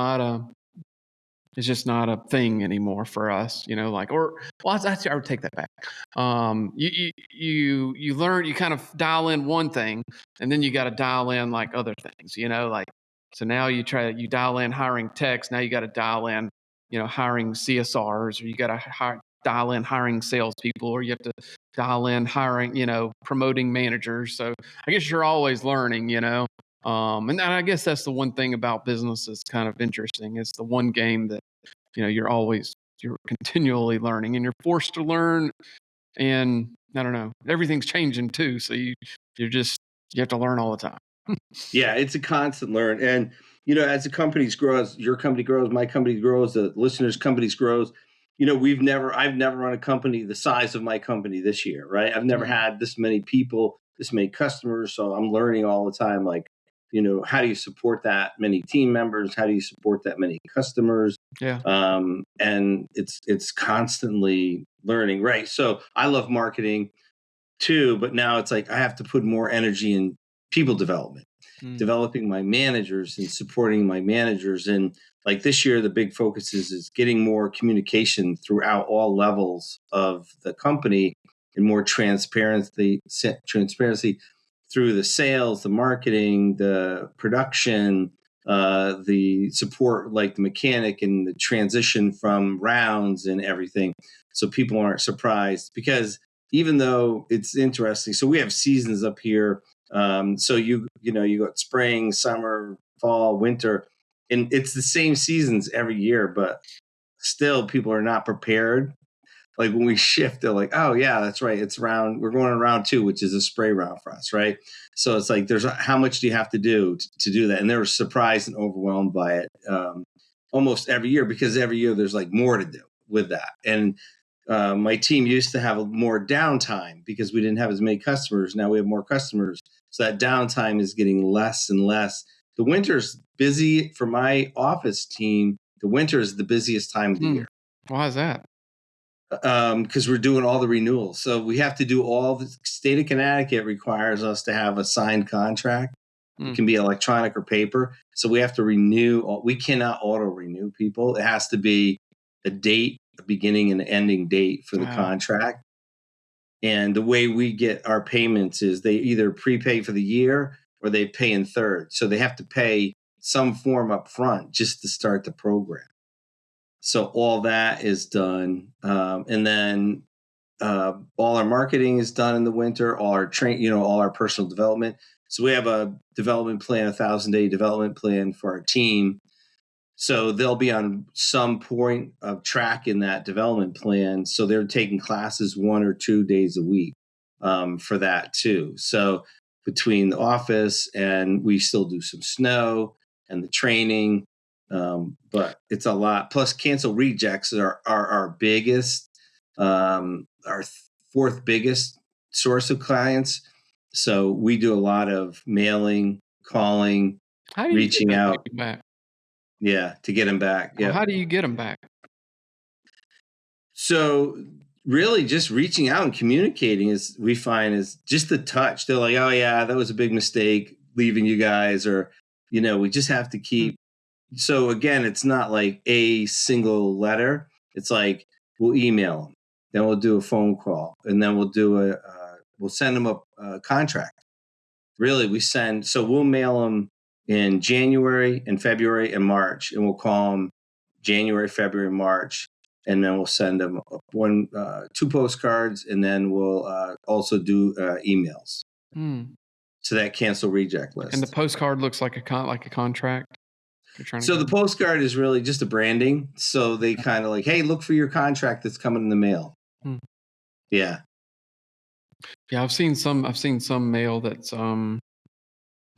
just not a thing anymore for us, I would take that back. You learn, you kind of dial in one thing, and then you got to dial in like other things, so now you dial in hiring techs. Now you got to dial in, hiring CSRs, or you got to dial in hiring salespeople, or you have to dial in hiring, promoting managers. So I guess you're always learning, and I guess that's the one thing about business that's kind of interesting. It's the one game that you're continually learning, and you're forced to learn. And I don't know, everything's changing too. So you have to learn all the time. Yeah, it's a constant learn. And, as the companies grow, as your company grows, my company grows, the listeners' companies grows, I've never run a company the size of my company this year, right? I've never Mhm. had this many people, this many customers. So I'm learning all the time, like, how do you support that many team members? How do you support that many customers? Yeah. And it's constantly learning, right? So I love marketing too, but now it's like I have to put more energy in people development, Mm. developing my managers and supporting my managers. And like this year, the big focus is getting more communication throughout all levels of the company and more transparency through the sales, the marketing, the production, the support, like the mechanic and the transition from rounds and everything. So people aren't surprised, because even though it's interesting, so we have seasons up here. So you got spring, summer, fall, winter, and it's the same seasons every year, but still people are not prepared. Like when we shift, they're like, oh yeah, that's right. We're going on round 2, which is a spray round for us, right? So it's like, how much do you have to do to do that? And they were surprised and overwhelmed by it almost every year, because every year there's like more to do with that. And my team used to have more downtime because we didn't have as many customers. Now we have more customers. So that downtime is getting less and less. The winter's busy for my office team. The winter is the busiest time of the year. Why is that? Because we're doing all the renewals. So we have to do all the state of Connecticut requires us to have a signed contract. It can be electronic or paper. So we have to renew. We cannot auto renew people. It has to be a date, a beginning and ending date for the contract. And the way we get our payments is they either prepay for the year or they pay in thirds. So they have to pay some form up front just to start the program. So all that is done. And then all our marketing is done in the winter, all our all our personal development. So we have a development plan, 1,000-day development plan for our team. So they'll be on some point of track in that development plan. So they're taking classes 1 or 2 days a week for that too. So between the office and we still do some snow and the training, but it's a lot. Plus cancel rejects are our biggest, our fourth biggest source of clients. So we do a lot of mailing, calling, reaching out. Yeah, to get them back. Yeah. Well, how do you get them back? So really just reaching out and communicating we find is just the touch. They're like, oh yeah, that was a big mistake leaving you guys, or, we just have to keep. So again, it's not like a single letter. It's like, we'll email them, then we'll do a phone call, and then we'll send them a contract. Really, we'll mail them in January and February and March, and we'll call them January, February, March, and then we'll send them 2 postcards, and then we'll also do emails to that cancel reject list. And the postcard looks like a contract. So the postcard is really just a branding. So they kind of like, hey, look for your contract that's coming in the mail. Yeah. Yeah, I've seen some mail that's kind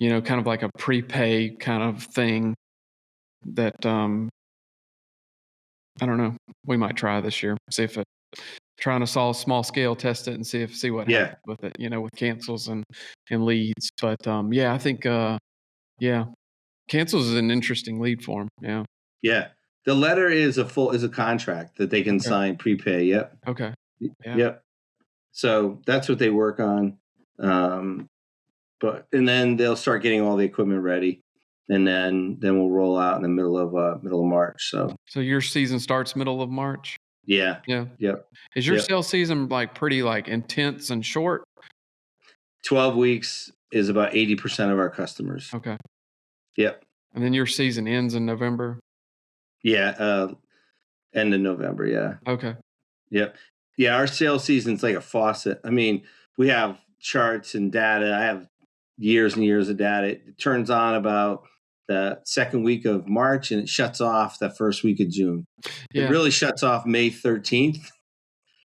of like a prepay kind of thing that I don't know. We might try this year. See if trying to solve small scale, test it and see what happens with it, with cancels and leads. But I think cancels is an interesting lead form. Yeah. Yeah. The letter is a contract that they can sign prepay. Yep. Okay. Yeah. Yep. So that's what they work on. And then they'll start getting all the equipment ready, and then we'll roll out in the middle of March. So your season starts middle of March. Yeah. Yeah. Yep. Is your sales season like pretty like intense and short? 12 weeks is about 80% of our customers. Okay. Yep. And then your season ends in November? Yeah. End of November. Yeah. Okay. Yep. Yeah. Our sales season's like a faucet. I mean, we have charts and data. I have years and years of data. It turns on about the second week of March and it shuts off the first week of June. Yeah. It really shuts off May 13th.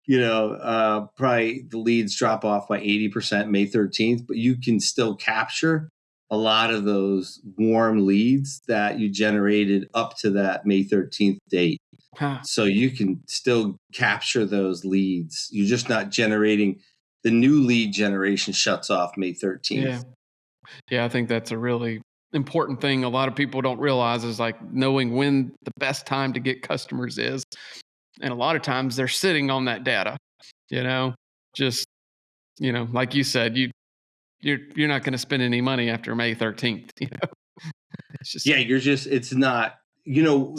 Probably the leads drop off by 80% May 13th, but you can still capture a lot of those warm leads that you generated up to that May 13th date. So you can still capture those leads. You're just not generating. The new lead generation shuts off May 13th. Yeah, I think that's a really important thing a lot of people don't realize is like knowing when the best time to get customers is. And a lot of times they're sitting on that data, just, like you said, you're not going to spend any money after May 13th, It's just, it's not,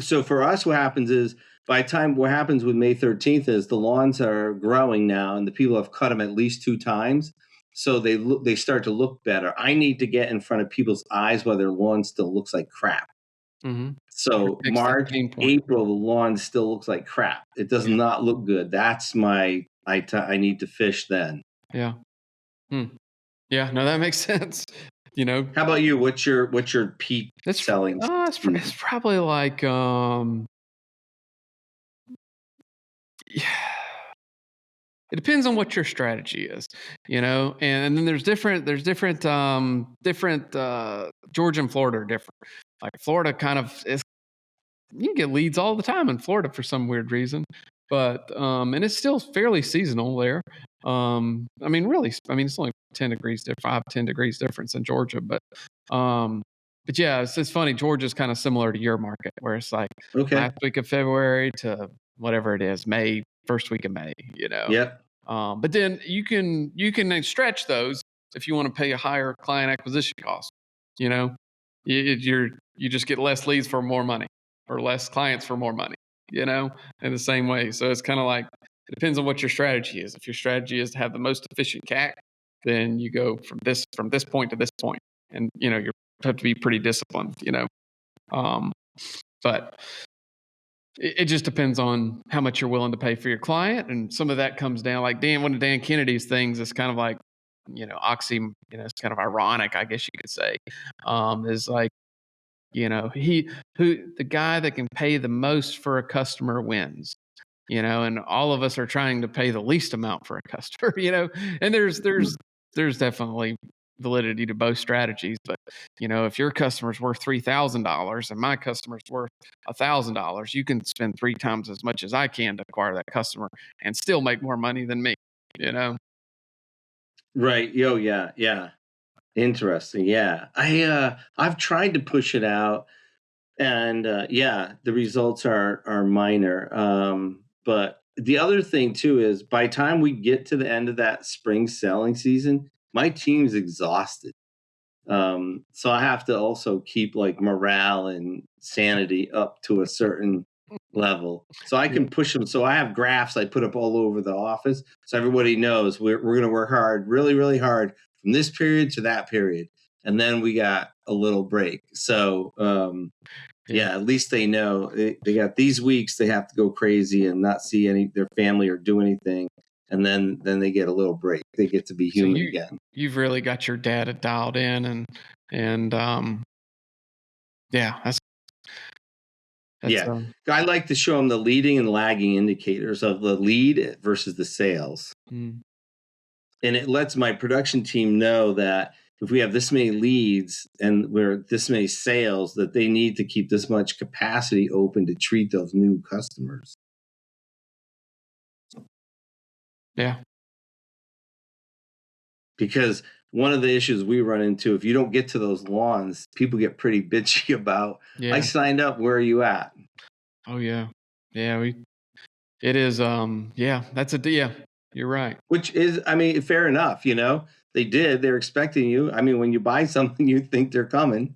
so for us, what happens is what happens with May 13th is the lawns are growing now and the people have cut them at least 2 times. So they start to look better. I need to get in front of people's eyes while their lawn still looks like crap. Mm-hmm. So March, April, the lawn still looks like crap. It does not look good. That's I need to fish then. Yeah. Yeah. No, that makes sense. How about you? What's your peak selling? It's probably like it depends on what your strategy is, and then there's different Georgia and Florida are different. Like Florida kind of you can get leads all the time in Florida for some weird reason, but and it's still fairly seasonal there. I mean, really, I mean, it's only 10 degrees difference in Georgia, but yeah, it's funny. Georgia's kind of similar to your market, where it's like Okay. last week of February to whatever it is, May, first week of May, Yep. But then you can stretch those if you want to pay a higher client acquisition cost. You know, you just get less leads for more money, or less clients for more money. In the same way. So it's kind of like it depends on what your strategy is. If your strategy is to have the most efficient CAC, then you go from this point to this point, and you have to be pretty disciplined. Um, but it just depends on how much you're willing to pay for your client, and some of that comes down like one of Dan Kennedy's things is kind of like it's kind of ironic, I guess you could say, is like the guy that can pay the most for a customer wins. And all of us are trying to pay the least amount for a customer. And there's definitely validity to both strategies. But if your customer's worth $3,000 and my customer's worth $1,000, you can spend 3 times as much as I can to acquire that customer and still make more money than me. Right. Yo, yeah, yeah. Interesting. Yeah. I've tried to push it out, and yeah, the results are minor. But the other thing too is by the time we get to the end of that spring selling season, my team's exhausted. So I have to also keep like morale and sanity up to a certain level so I Yeah. can push them. So I have graphs I put up all over the office so everybody knows we're going to work hard, really, really hard from this period to that period. And then we got a little break. So, yeah, at least they know they got these weeks they have to go crazy and not see their family or do anything. And then they get a little break. They get to be So human again. you've really got your data dialed in, and yeah, that's Yeah. I like to show them the leading and lagging indicators of the lead versus the sales. mm, And it lets my production team know that if we have this many leads and we're this many sales, that they need to keep this much capacity open to treat those new customers. yeah. Because one of the issues we run into, if you don't get to those lawns, people get pretty bitchy about, Yeah. I signed up, where are you at? Oh yeah. Yeah, it is yeah, yeah, you're right. Which is, I mean, fair enough, they're expecting you. I mean, when you buy something, you think they're coming.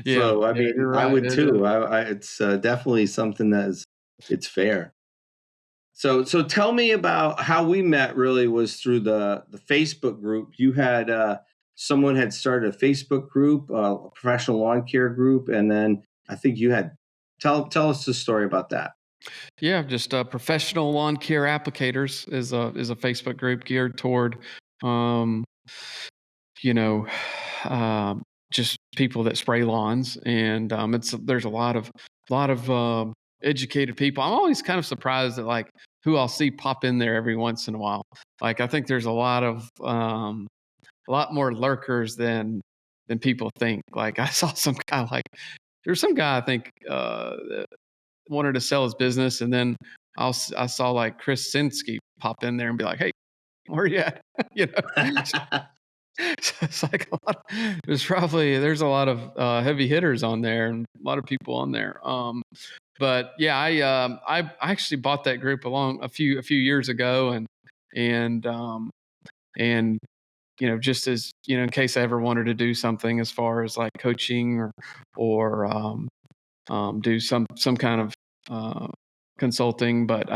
Yeah. So, I Yeah, mean, you're I right. would It too. is. It's definitely something it's fair. So tell me about how we met. Really was through the Facebook group. You had someone had started a Facebook group, a professional lawn care group, and then I think you had tell us the story about that. Yeah, just professional lawn care applicators is a Facebook group geared toward um you know, just people that spray lawns, and there's a lot of educated people. I'm always kind of surprised at like who I'll see pop in there every once in a while. Like I think there's a lot more lurkers than people think. Like I saw some guy like there's some guy I think that wanted to sell his business, and then I saw like Chris Sinsky pop in there and be like, "Hey, where are you at?" you know. So it's like there's a lot of heavy hitters on there and a lot of people on there. But yeah, I actually bought that group along a few years ago, and and just as in case I ever wanted to do something as far as like coaching or do some kind of consulting. But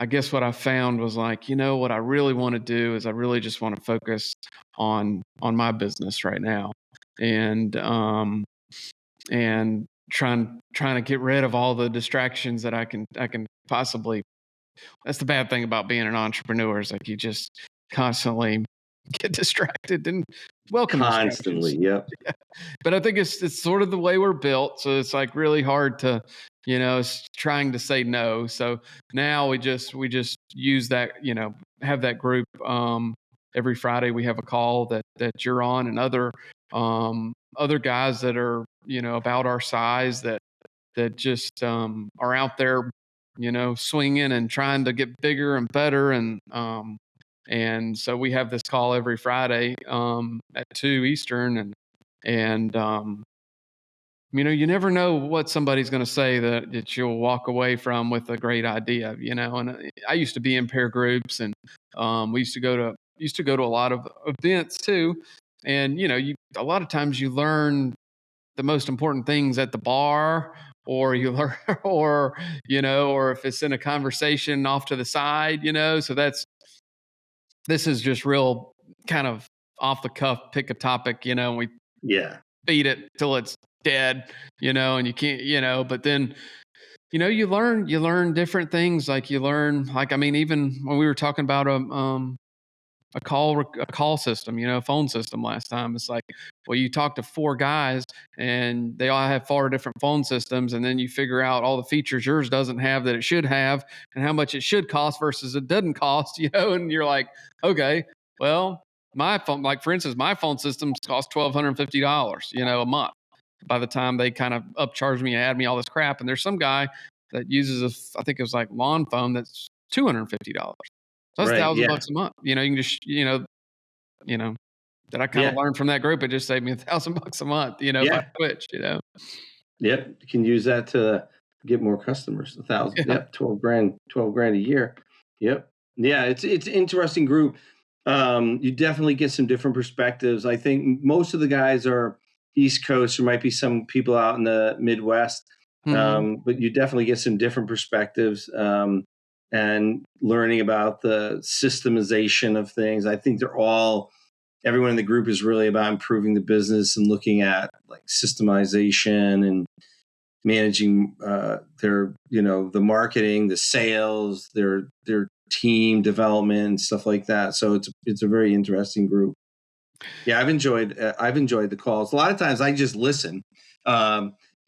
I guess what I found was like, what I really want to do is I really just want to focus on my business right now, and and trying to get rid of all the distractions that I can possibly. That's the bad thing about being an entrepreneur is like you just constantly get distracted, and welcome distractions. Constantly, yep. But I think it's sort of the way we're built, so it's like really hard to trying to say no. So now we just use that, have that group. Every Friday we have a call that you're on, and other guys that are about our size that just are out there swinging and trying to get bigger and better. And so we have this call every Friday at 2 Eastern, and you never know what somebody's going to say that you'll walk away from with a great idea. And I used to be in peer groups, and we used to go to a lot of events too. And a lot of times you learn the most important things at the bar, or you learn, or if it's in a conversation off to the side. So this is just real kind of off the cuff, pick a topic, and we Yeah. beat it till it's dead, and you can't, but then, you learn different things. Like even when we were talking about a call system, phone system last time, it's like, well, you talk to 4 guys and they all have 4 different phone systems, and then you figure out all the features yours doesn't have that it should have, and how much it should cost versus it doesn't cost, and you're like, okay, well, my phone, like for instance, my phone systems cost $1,250, a month. By the time they kind of upcharge me and add me all this crap, and there's some guy that uses I think it was like lawn phone that's $250. So that's Right. Yeah. $1,000 a month. You can just, that I kind of Yeah. learned from that group. It just saved me $1,000 a month, if I Yeah. switch. Yep. You can use that to get more customers. 1,000. Yeah. Yep. 12 grand a year. Yep. Yeah. It's an interesting group. You definitely get some different perspectives. I think most of the guys are East Coast. There might be some people out in the Midwest, Mhm. but you definitely get some different perspectives, and learning about the systemization of things. I think everyone in the group is really about improving the business and looking at like systemization and managing the marketing, the sales, their team development and stuff like that. So it's a very interesting group. Yeah, I've enjoyed the calls. A lot of times I just listen,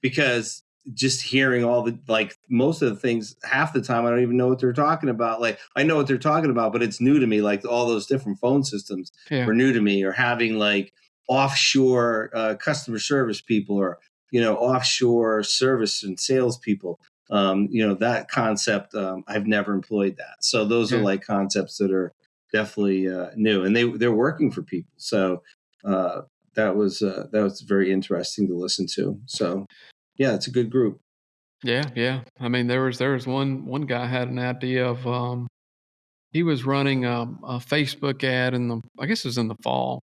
because just hearing all the, like, most of the things, half the time I don't even know what they're talking about. Like, I know what they're talking about, but it's new to me. Like, all those different phone systems Yeah. were new to me, or having like offshore customer service people, or offshore service and salespeople. That concept, I've never employed that. So those are Yeah. like concepts that are definitely new, and they're working for people. So that was very interesting to listen to. So yeah, it's a good group. Yeah. Yeah. I mean, there was one guy had an idea of, he was running a Facebook ad I guess it was in the fall,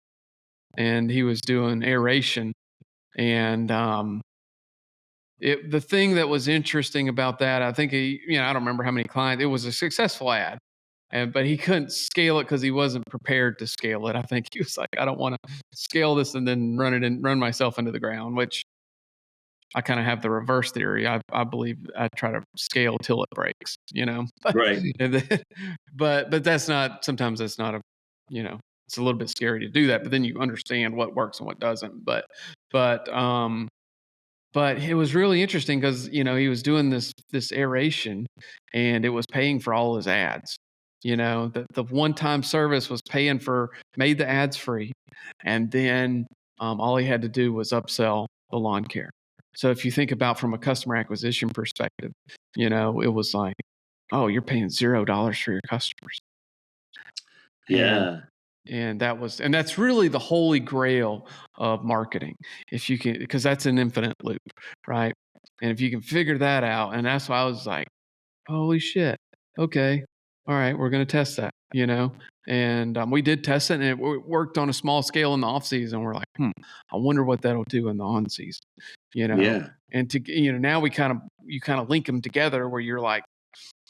and he was doing aeration. And the thing that was interesting about that, I think I don't remember how many clients. It was a successful ad, but he couldn't scale it because he wasn't prepared to scale it. I think he was like, I don't want to scale this and then run myself into the ground, which I kind of have the reverse theory. I believe I try to scale till it breaks, but, Right. and then, but sometimes that's not it's a little bit scary to do that, but then you understand what works and what doesn't. But but it was really interesting because he was doing this aeration, and it was paying for all his ads. The one-time service made the ads free, and then all he had to do was upsell the lawn care. So if you think about from a customer acquisition perspective, it was like, oh, you're paying $0 for your customers, and Yeah. that's really the holy grail of marketing. If you can, because that's an infinite loop, right? And if you can figure that out, and that's why I was like, holy shit, okay, all right, we're going to test that, and we did test it, and it worked on a small scale in the off season. We're like, I wonder what that'll do in the on season, Yeah. and now you kind of link them together, where you're like,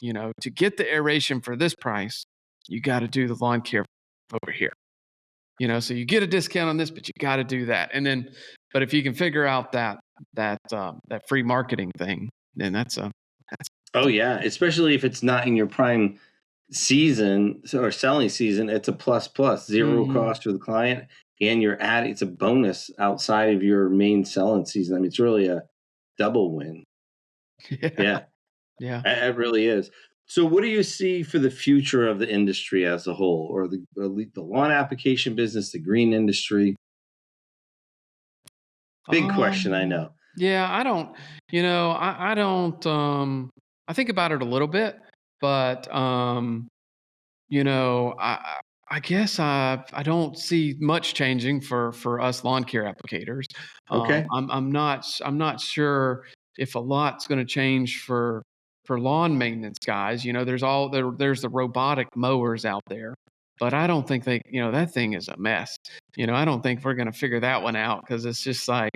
to get the aeration for this price, you got to do the lawn care over here. So you get a discount on this, but you got to do that. And then, but if you can figure out that free marketing thing, then that's Oh yeah, especially if it's not in your prime season or selling season, it's a plus plus, zero Mhm. cost for the client, and you're adding, it's a bonus outside of your main selling season. I mean, it's really a double win. Yeah, Yeah, yeah. it really is. So what do you see for the future of the industry as a whole, or the lawn application business, the green industry? Big question, I know. Yeah, I don't, I don't. I think about it a little bit, but you know, I guess I don't see much changing for us lawn care applicators. Okay. I'm not sure if a lot's going to change for lawn maintenance guys. You know, there's the robotic mowers out there, but I don't think that thing is a mess. You know, I don't think we're going to figure that one out because it's just like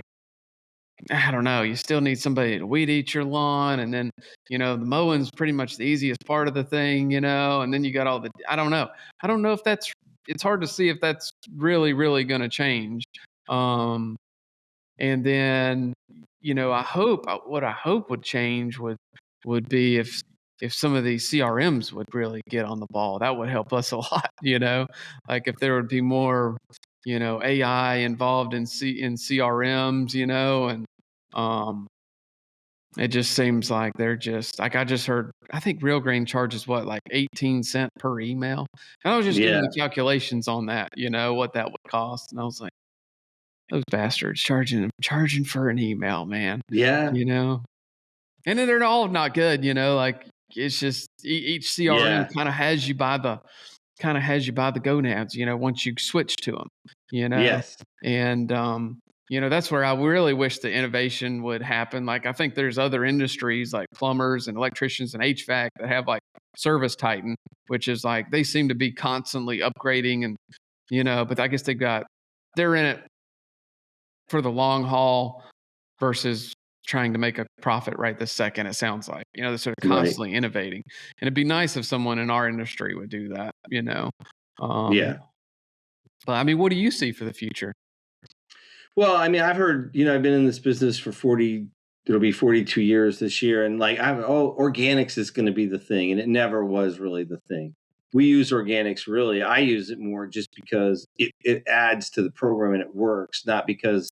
I don't know. You still need somebody to weed eat your lawn, and then the mowing's pretty much the easiest part of the thing, and then you got all the. I don't know. I don't know if that's. It's hard to see if that's really going to change. Um, and then I hope what I hope would change would be if some of these CRMs would really get on the ball. That would help us a lot. Like if there would be more AI involved in CRMs, and um, it just seems like they're just like I just heard. I think Real Grain charges what, like 18 cents per email. And I was just doing Yeah. the calculations on that, what that would cost, and I was like, those bastards charging for an email, man. Yeah. You know, and then they're all not good. Like it's just each CRM Yeah. kind of has you by the gonads, once you switch to them, Yes. and, that's where I really wish the innovation would happen. Like, I think there's other industries like plumbers and electricians and HVAC that have like Service Titan, which is like, they seem to be constantly upgrading and, but I guess they're in it for the long haul versus trying to make a profit right this second. It sounds like, they're sort of Right. constantly innovating, and it'd be nice if someone in our industry would do that, um, Yeah. but I mean, what do you see for the future? Well, I mean, I've heard, I've been in this business for 40, it'll be 42 years this year. And like, organics is going to be the thing. And it never was really the thing. We use organics really. I use it more just because it adds to the program and it works, not because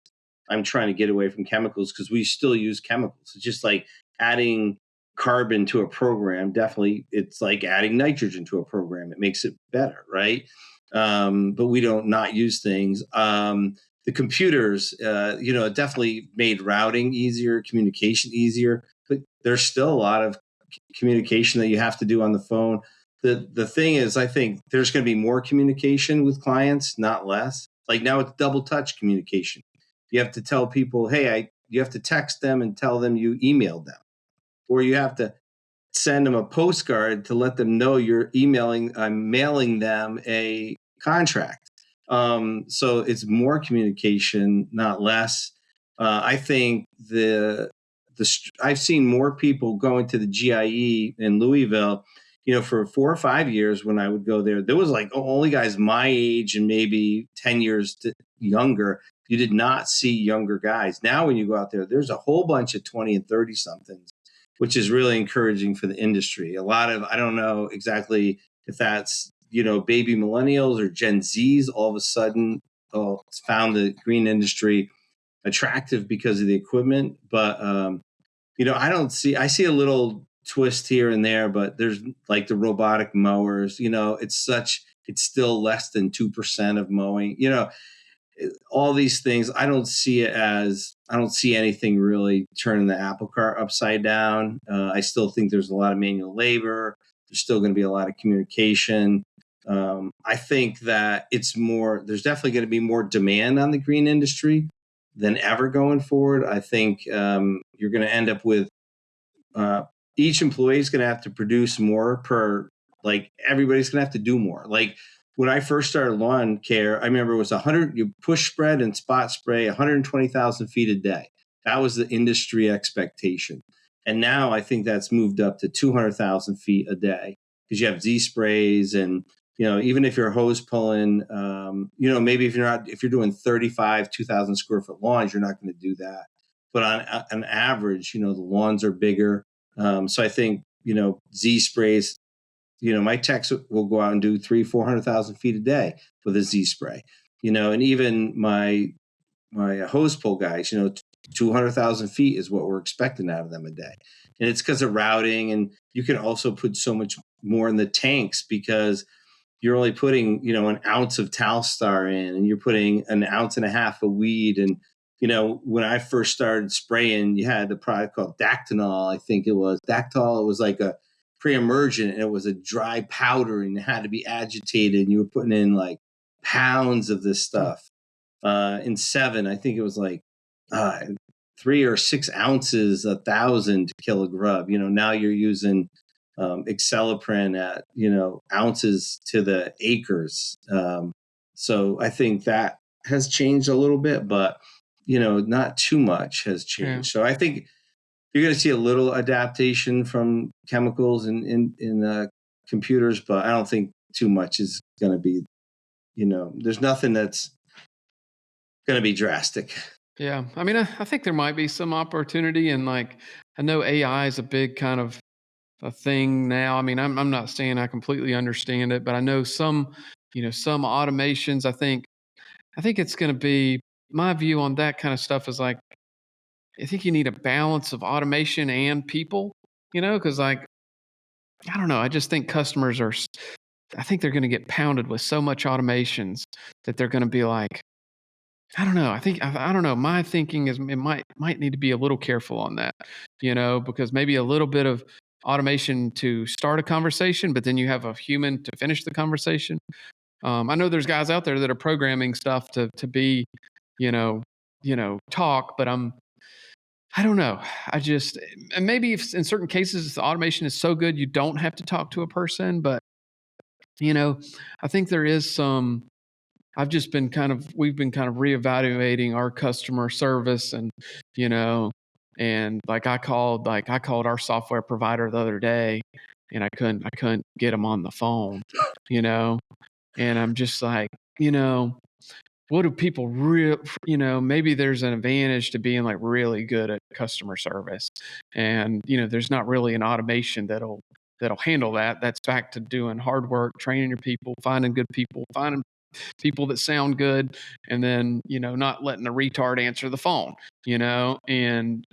I'm trying to get away from chemicals, because we still use chemicals. It's just like adding carbon to a program. Definitely, it's like adding nitrogen to a program. It makes it better, right? But we don't not use things. The computers, it definitely made routing easier, communication easier, but there's still a lot of communication that you have to do on the phone. The thing is, I think there's going to be more communication with clients, not less. Like now it's double touch communication. You have to tell people, hey, you have to text them and tell them you emailed them, or you have to send them a postcard to let them know I'm mailing them a contract. So it's more communication, not less. I think I've seen more people going to the GIE in Louisville. For 4 or 5 years when I would go there was like only guys my age and maybe 10 years younger. You did not see younger guys. Now, when you go out there, there's a whole bunch of 20 and 30 somethings, which is really encouraging for the industry. A lot of, I don't know exactly if that's, baby millennials or Gen Zs all of a sudden found the green industry attractive because of the equipment. But, I see a little twist here and there, but there's like the robotic mowers, it's still less than 2% of mowing, all these things. I don't see anything really turning the apple cart upside down. I still think there's a lot of manual labor. There's still going to be a lot of communication. I think that there's definitely going to be more demand on the green industry than ever going forward. I think you're going to end up with uh, each employee is going to have to produce more like everybody's going to have to do more. Like when I first started lawn care, I remember it was 100, you push spread and spot spray 120,000 feet a day. That was the industry expectation. And now I think that's moved up to 200,000 feet a day because you have Z sprays and, even if you're hose pulling, maybe if you're doing 35, 2,000 square foot lawns, you're not going to do that. But on average, the lawns are bigger. So I think, Z sprays, my techs will go out and do 400,000 feet a day with a Z spray, and even my hose pull guys, 200,000 feet is what we're expecting out of them a day. And it's because of routing. And you can also put so much more in the tanks because you're only putting, an ounce of Talstar in, and you're putting an ounce and a half of weed. And when I first started spraying, you had the product called Dactylol. I think it was Dactylol. It was like a pre-emergent, and it was a dry powder, and it had to be agitated. And you were putting in like pounds of this stuff. In Seven, I think it was like uh, 3 or 6 ounces, 1,000 to kill a grub. Now you're using Excelliprin at ounces to the acres. So I think that has changed a little bit, but not too much has Yeah. changed. So I think you're going to see a little adaptation from chemicals in computers, but I don't think too much is going to be. There's nothing that's going to be drastic. Yeah. I mean, I think there might be some opportunity, and like, I know AI is a big kind of a thing now. I mean, I'm not saying I completely understand it, but I know some automations. I think it's going to be, my view on that kind of stuff is like, I think you need a balance of automation and people, because like, I don't know. I just think customers I think they're going to get pounded with so much automations that they're going to be like, I don't know. I don't know. My thinking is it might need to be a little careful on that, because maybe a little bit of automation to start a conversation, but then you have a human to finish the conversation. I know there's guys out there that are programming stuff to be, you know, talk, but I don't know. And maybe if in certain cases the automation is so good you don't have to talk to a person, but I think there is some. We've been kind of reevaluating our customer service, and you know, and like I called our software provider the other day, and I couldn't get them on the phone, you know, and I'm just like, what do people maybe there's an advantage to being like really good at customer service, and there's not really an automation that'll handle that. That's back to doing hard work, training your people, finding good people, finding people that sound good, and then not letting a retard answer the phone, and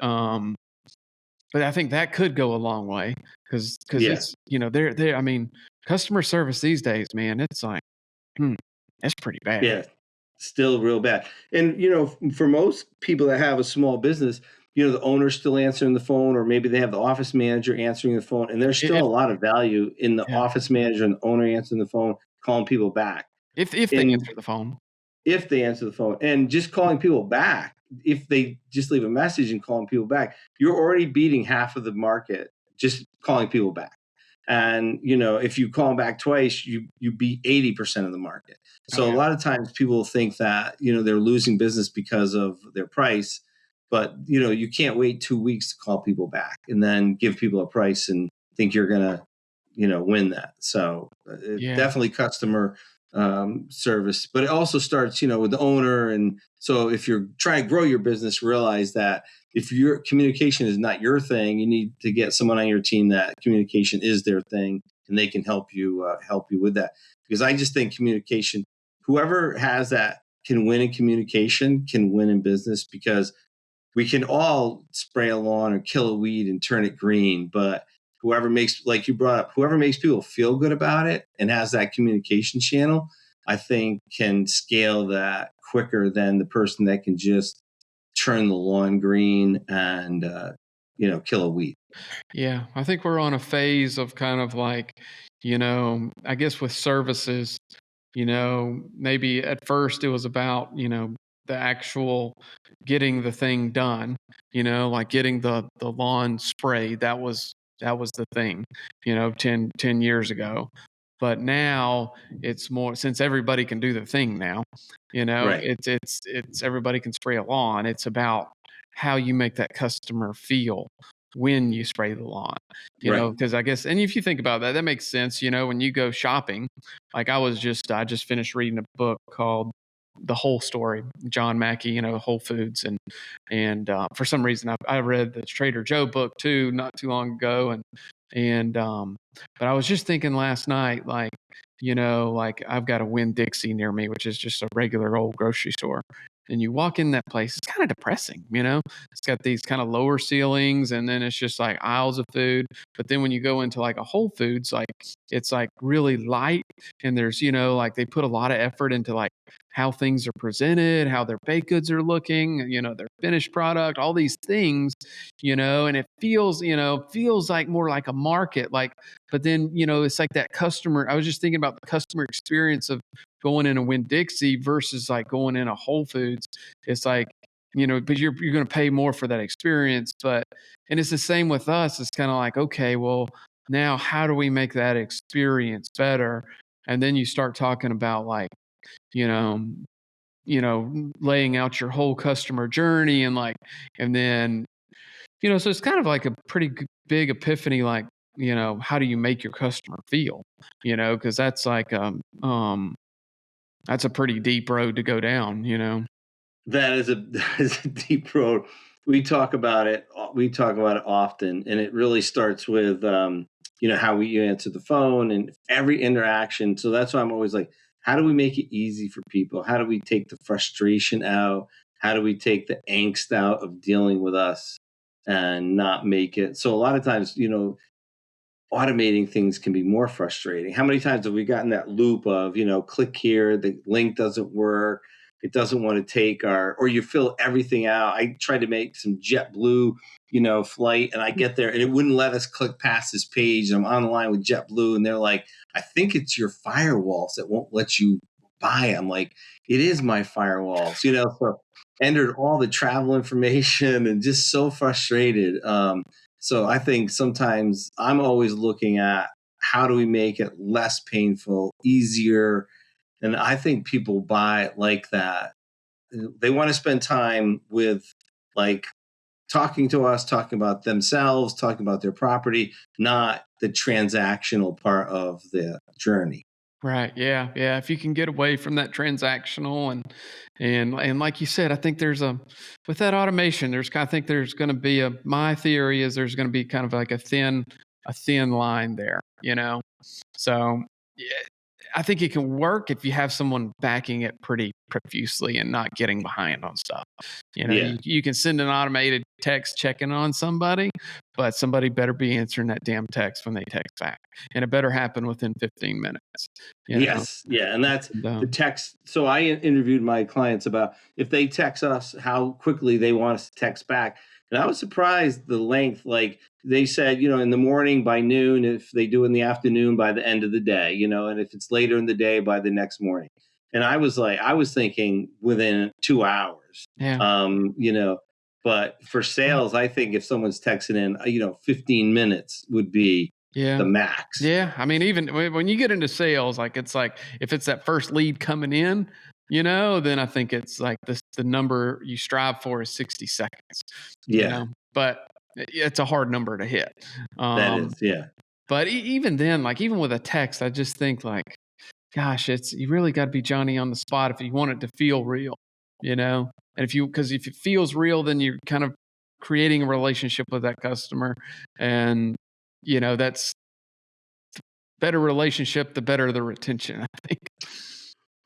but I think that could go a long way, because Yeah. it's they're I mean, customer service these days, man, it's like, that's pretty bad. Yeah, still real bad. And for most people that have a small business, the owner's still answering the phone, or maybe they have the office manager answering the phone, and there's still If a lot of value in the Yeah, office manager and the owner answering the phone, calling people back. if they And answer the phone. if they answer the phone, and just calling people back, if they just leave a message and calling people back, you're already beating half of the market just calling people back. And if you call them back twice, you beat 80% of the market. Oh So a yeah. lot of times people think that they're losing business because of their price, but you can't wait 2 weeks to call people back and then give people a price and think you're gonna win that. So Yeah. definitely customer service, but it also starts with the owner. And so if you're trying to grow your business, realize that if your communication is not your thing, you need to get someone on your team that communication is their thing, and they can help you with that. Because I just think communication, whoever has that can win in communication, can win in business, because we can all spray a lawn or kill a weed and turn it green, but whoever makes, like you brought up, whoever makes people feel good about it and has that communication channel, I think can scale that quicker than the person that can just turn the lawn green and kill a weed. Yeah, I think we're on a phase of kind of like, I guess with services, maybe at first it was about, the actual getting the thing done, like getting the lawn sprayed. That was the thing, 10 years ago. But now it's more, since everybody can do the thing now, Right. it's everybody can spray a lawn. It's about how you make that customer feel when you spray the lawn, Right. because I guess, and if you think about that, that makes sense, when you go shopping. Like I just finished reading a book called The Whole Story, John Mackey, Whole Foods. And for some reason I read the Trader Joe book too, not too long ago. And but I was just thinking last night, like I've got a Winn Dixie near me, which is just a regular old grocery store. and you walk in that place, it's kind of depressing, it's got these kind of lower ceilings, and then it's just like aisles of food. But then when you go into like a Whole Foods, like it's like really light, and there's, like they put a lot of effort into like how things are presented, how their baked goods are looking, their finished product, all these things, and it feels like more like a market, like, but then, it's like that customer. I was just thinking about the customer experience of going in a Winn-Dixie versus like going in a Whole Foods. It's like, but you're going to pay more for that experience. And it's the same with us. It's kind of like, okay, well, now how do we make that experience better? And then you start talking about like, you know, laying out your whole customer journey, and like, and then, so it's kind of like a pretty big epiphany, like, how do you make your customer feel? Because that's like, that's a pretty deep road to go down. That is that is a deep road. We talk about it. We talk about it often, and it really starts with how you answer the phone and every interaction. So that's why I'm always like, how do we make it easy for people? How do we take the frustration out? How do we take the angst out of dealing with us and not make it? So a lot of times, automating things can be more frustrating. How many times have we gotten that loop of, click here, the link doesn't work, it doesn't want to take or you fill everything out. I tried to make some JetBlue, flight, and I get there and it wouldn't let us click past this page. I'm on the line with JetBlue and they're like, I think it's your firewalls that won't let you buy. I'm like, it is my firewalls, so entered all the travel information and just so frustrated. So I think sometimes I'm always looking at how do we make it less painful, easier. And I think people buy it like that. They want to spend time with like talking to us, talking about themselves, talking about their property, not the transactional part of the journey. Right. Yeah. Yeah. If you can get away from that transactional and like you said, I think with that automation, I think there's going to be my theory is there's going to be kind of like a thin line there, So yeah, I think it can work if you have someone backing it pretty profusely and not getting behind on stuff. Yeah. You can send an automated text checking on somebody, but somebody better be answering that damn text when they text back. And it better happen within 15 minutes. Yes. Yeah. And that's the And, text. So I interviewed my clients about if they text us, how quickly they want us to text back. And I was surprised the length. Like they said, in the morning by noon, if they do in the afternoon by the end of the day, and if it's later in the day by the next morning. And I was thinking within 2 hours, yeah. But for sales, I think if someone's texting in, 15 minutes would be Yeah. the max. Yeah. I mean, even when you get into sales, like it's like if it's that first lead coming in, then I think it's like the number you strive for is 60 seconds. Yeah. But it's a hard number to hit. That is, yeah. But even then, like even with a text, I just think like, gosh, you really got to be Johnny on the spot if you want it to feel real, And because if it feels real, then you're kind of creating a relationship with that customer, and that's better relationship, the better the retention, I think.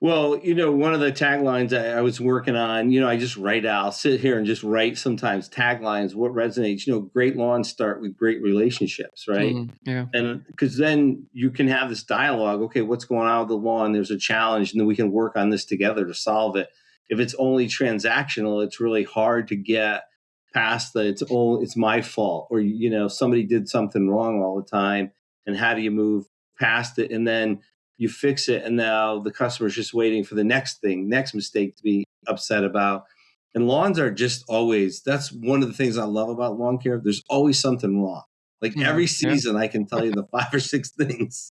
Well, one of the taglines I was working on, I just write out, I'll sit here and just write sometimes taglines, what resonates, great lawns start with great relationships, right? Yeah. And because then you can have this dialogue, okay, what's going on with the lawn? There's a challenge, and then we can work on this together to solve it. If it's only transactional, it's really hard to get past it's my fault, or, somebody did something wrong all the time. And how do you move past it? And then you fix it, and now the customer's just waiting for the next mistake to be upset about. And lawns are just always, that's one of the things I love about lawn care. There's always something wrong. Like every season, I can tell you the 5 or 6 things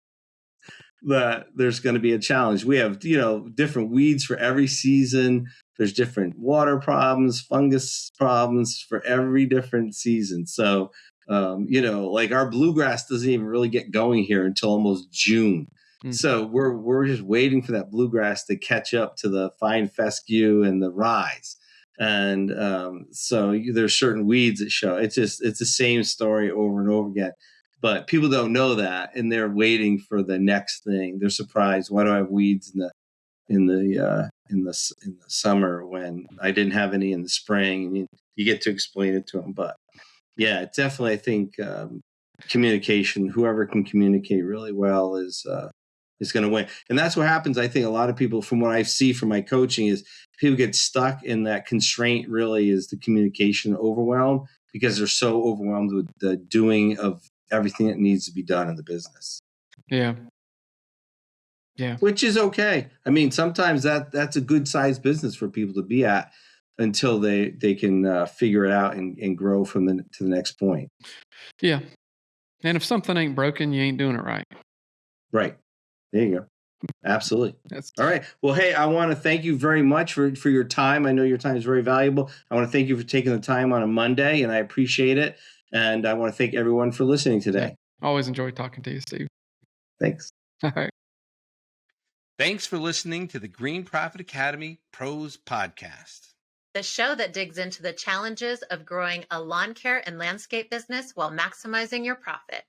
that there's going to be a challenge. We have, different weeds for every season. There's different water problems, fungus problems for every different season. So, like our bluegrass doesn't even really get going here until almost June. So we're just waiting for that bluegrass to catch up to the fine fescue and the rise. And so there's certain weeds that show. It's the same story over and over again. But people don't know that, and they're waiting for the next thing. They're surprised. Why do I have weeds in in the summer when I didn't have any in the spring, and you get to explain it to them. But yeah, it's definitely, I think, communication. Whoever can communicate really well is going to win, and that's what happens. I think a lot of people, from what I see from my coaching, is people get stuck in that constraint. Really, is the communication overwhelm because they're so overwhelmed with the doing of everything that needs to be done in the business. Yeah. Which is okay. I mean, sometimes that's a good sized business for people to be at until they can figure it out and grow to the next point. Yeah. And if something ain't broken, you ain't doing it right. Right. There you go. Absolutely. All right. Well, hey, I want to thank you very much for your time. I know your time is very valuable. I want to thank you for taking the time on a Monday, and I appreciate it. And I want to thank everyone for listening today. Yeah. Always enjoy talking to you, Steve. Thanks. All right. Thanks for listening to the Green Profit Academy Pros Podcast, the show that digs into the challenges of growing a lawn care and landscape business while maximizing your profit.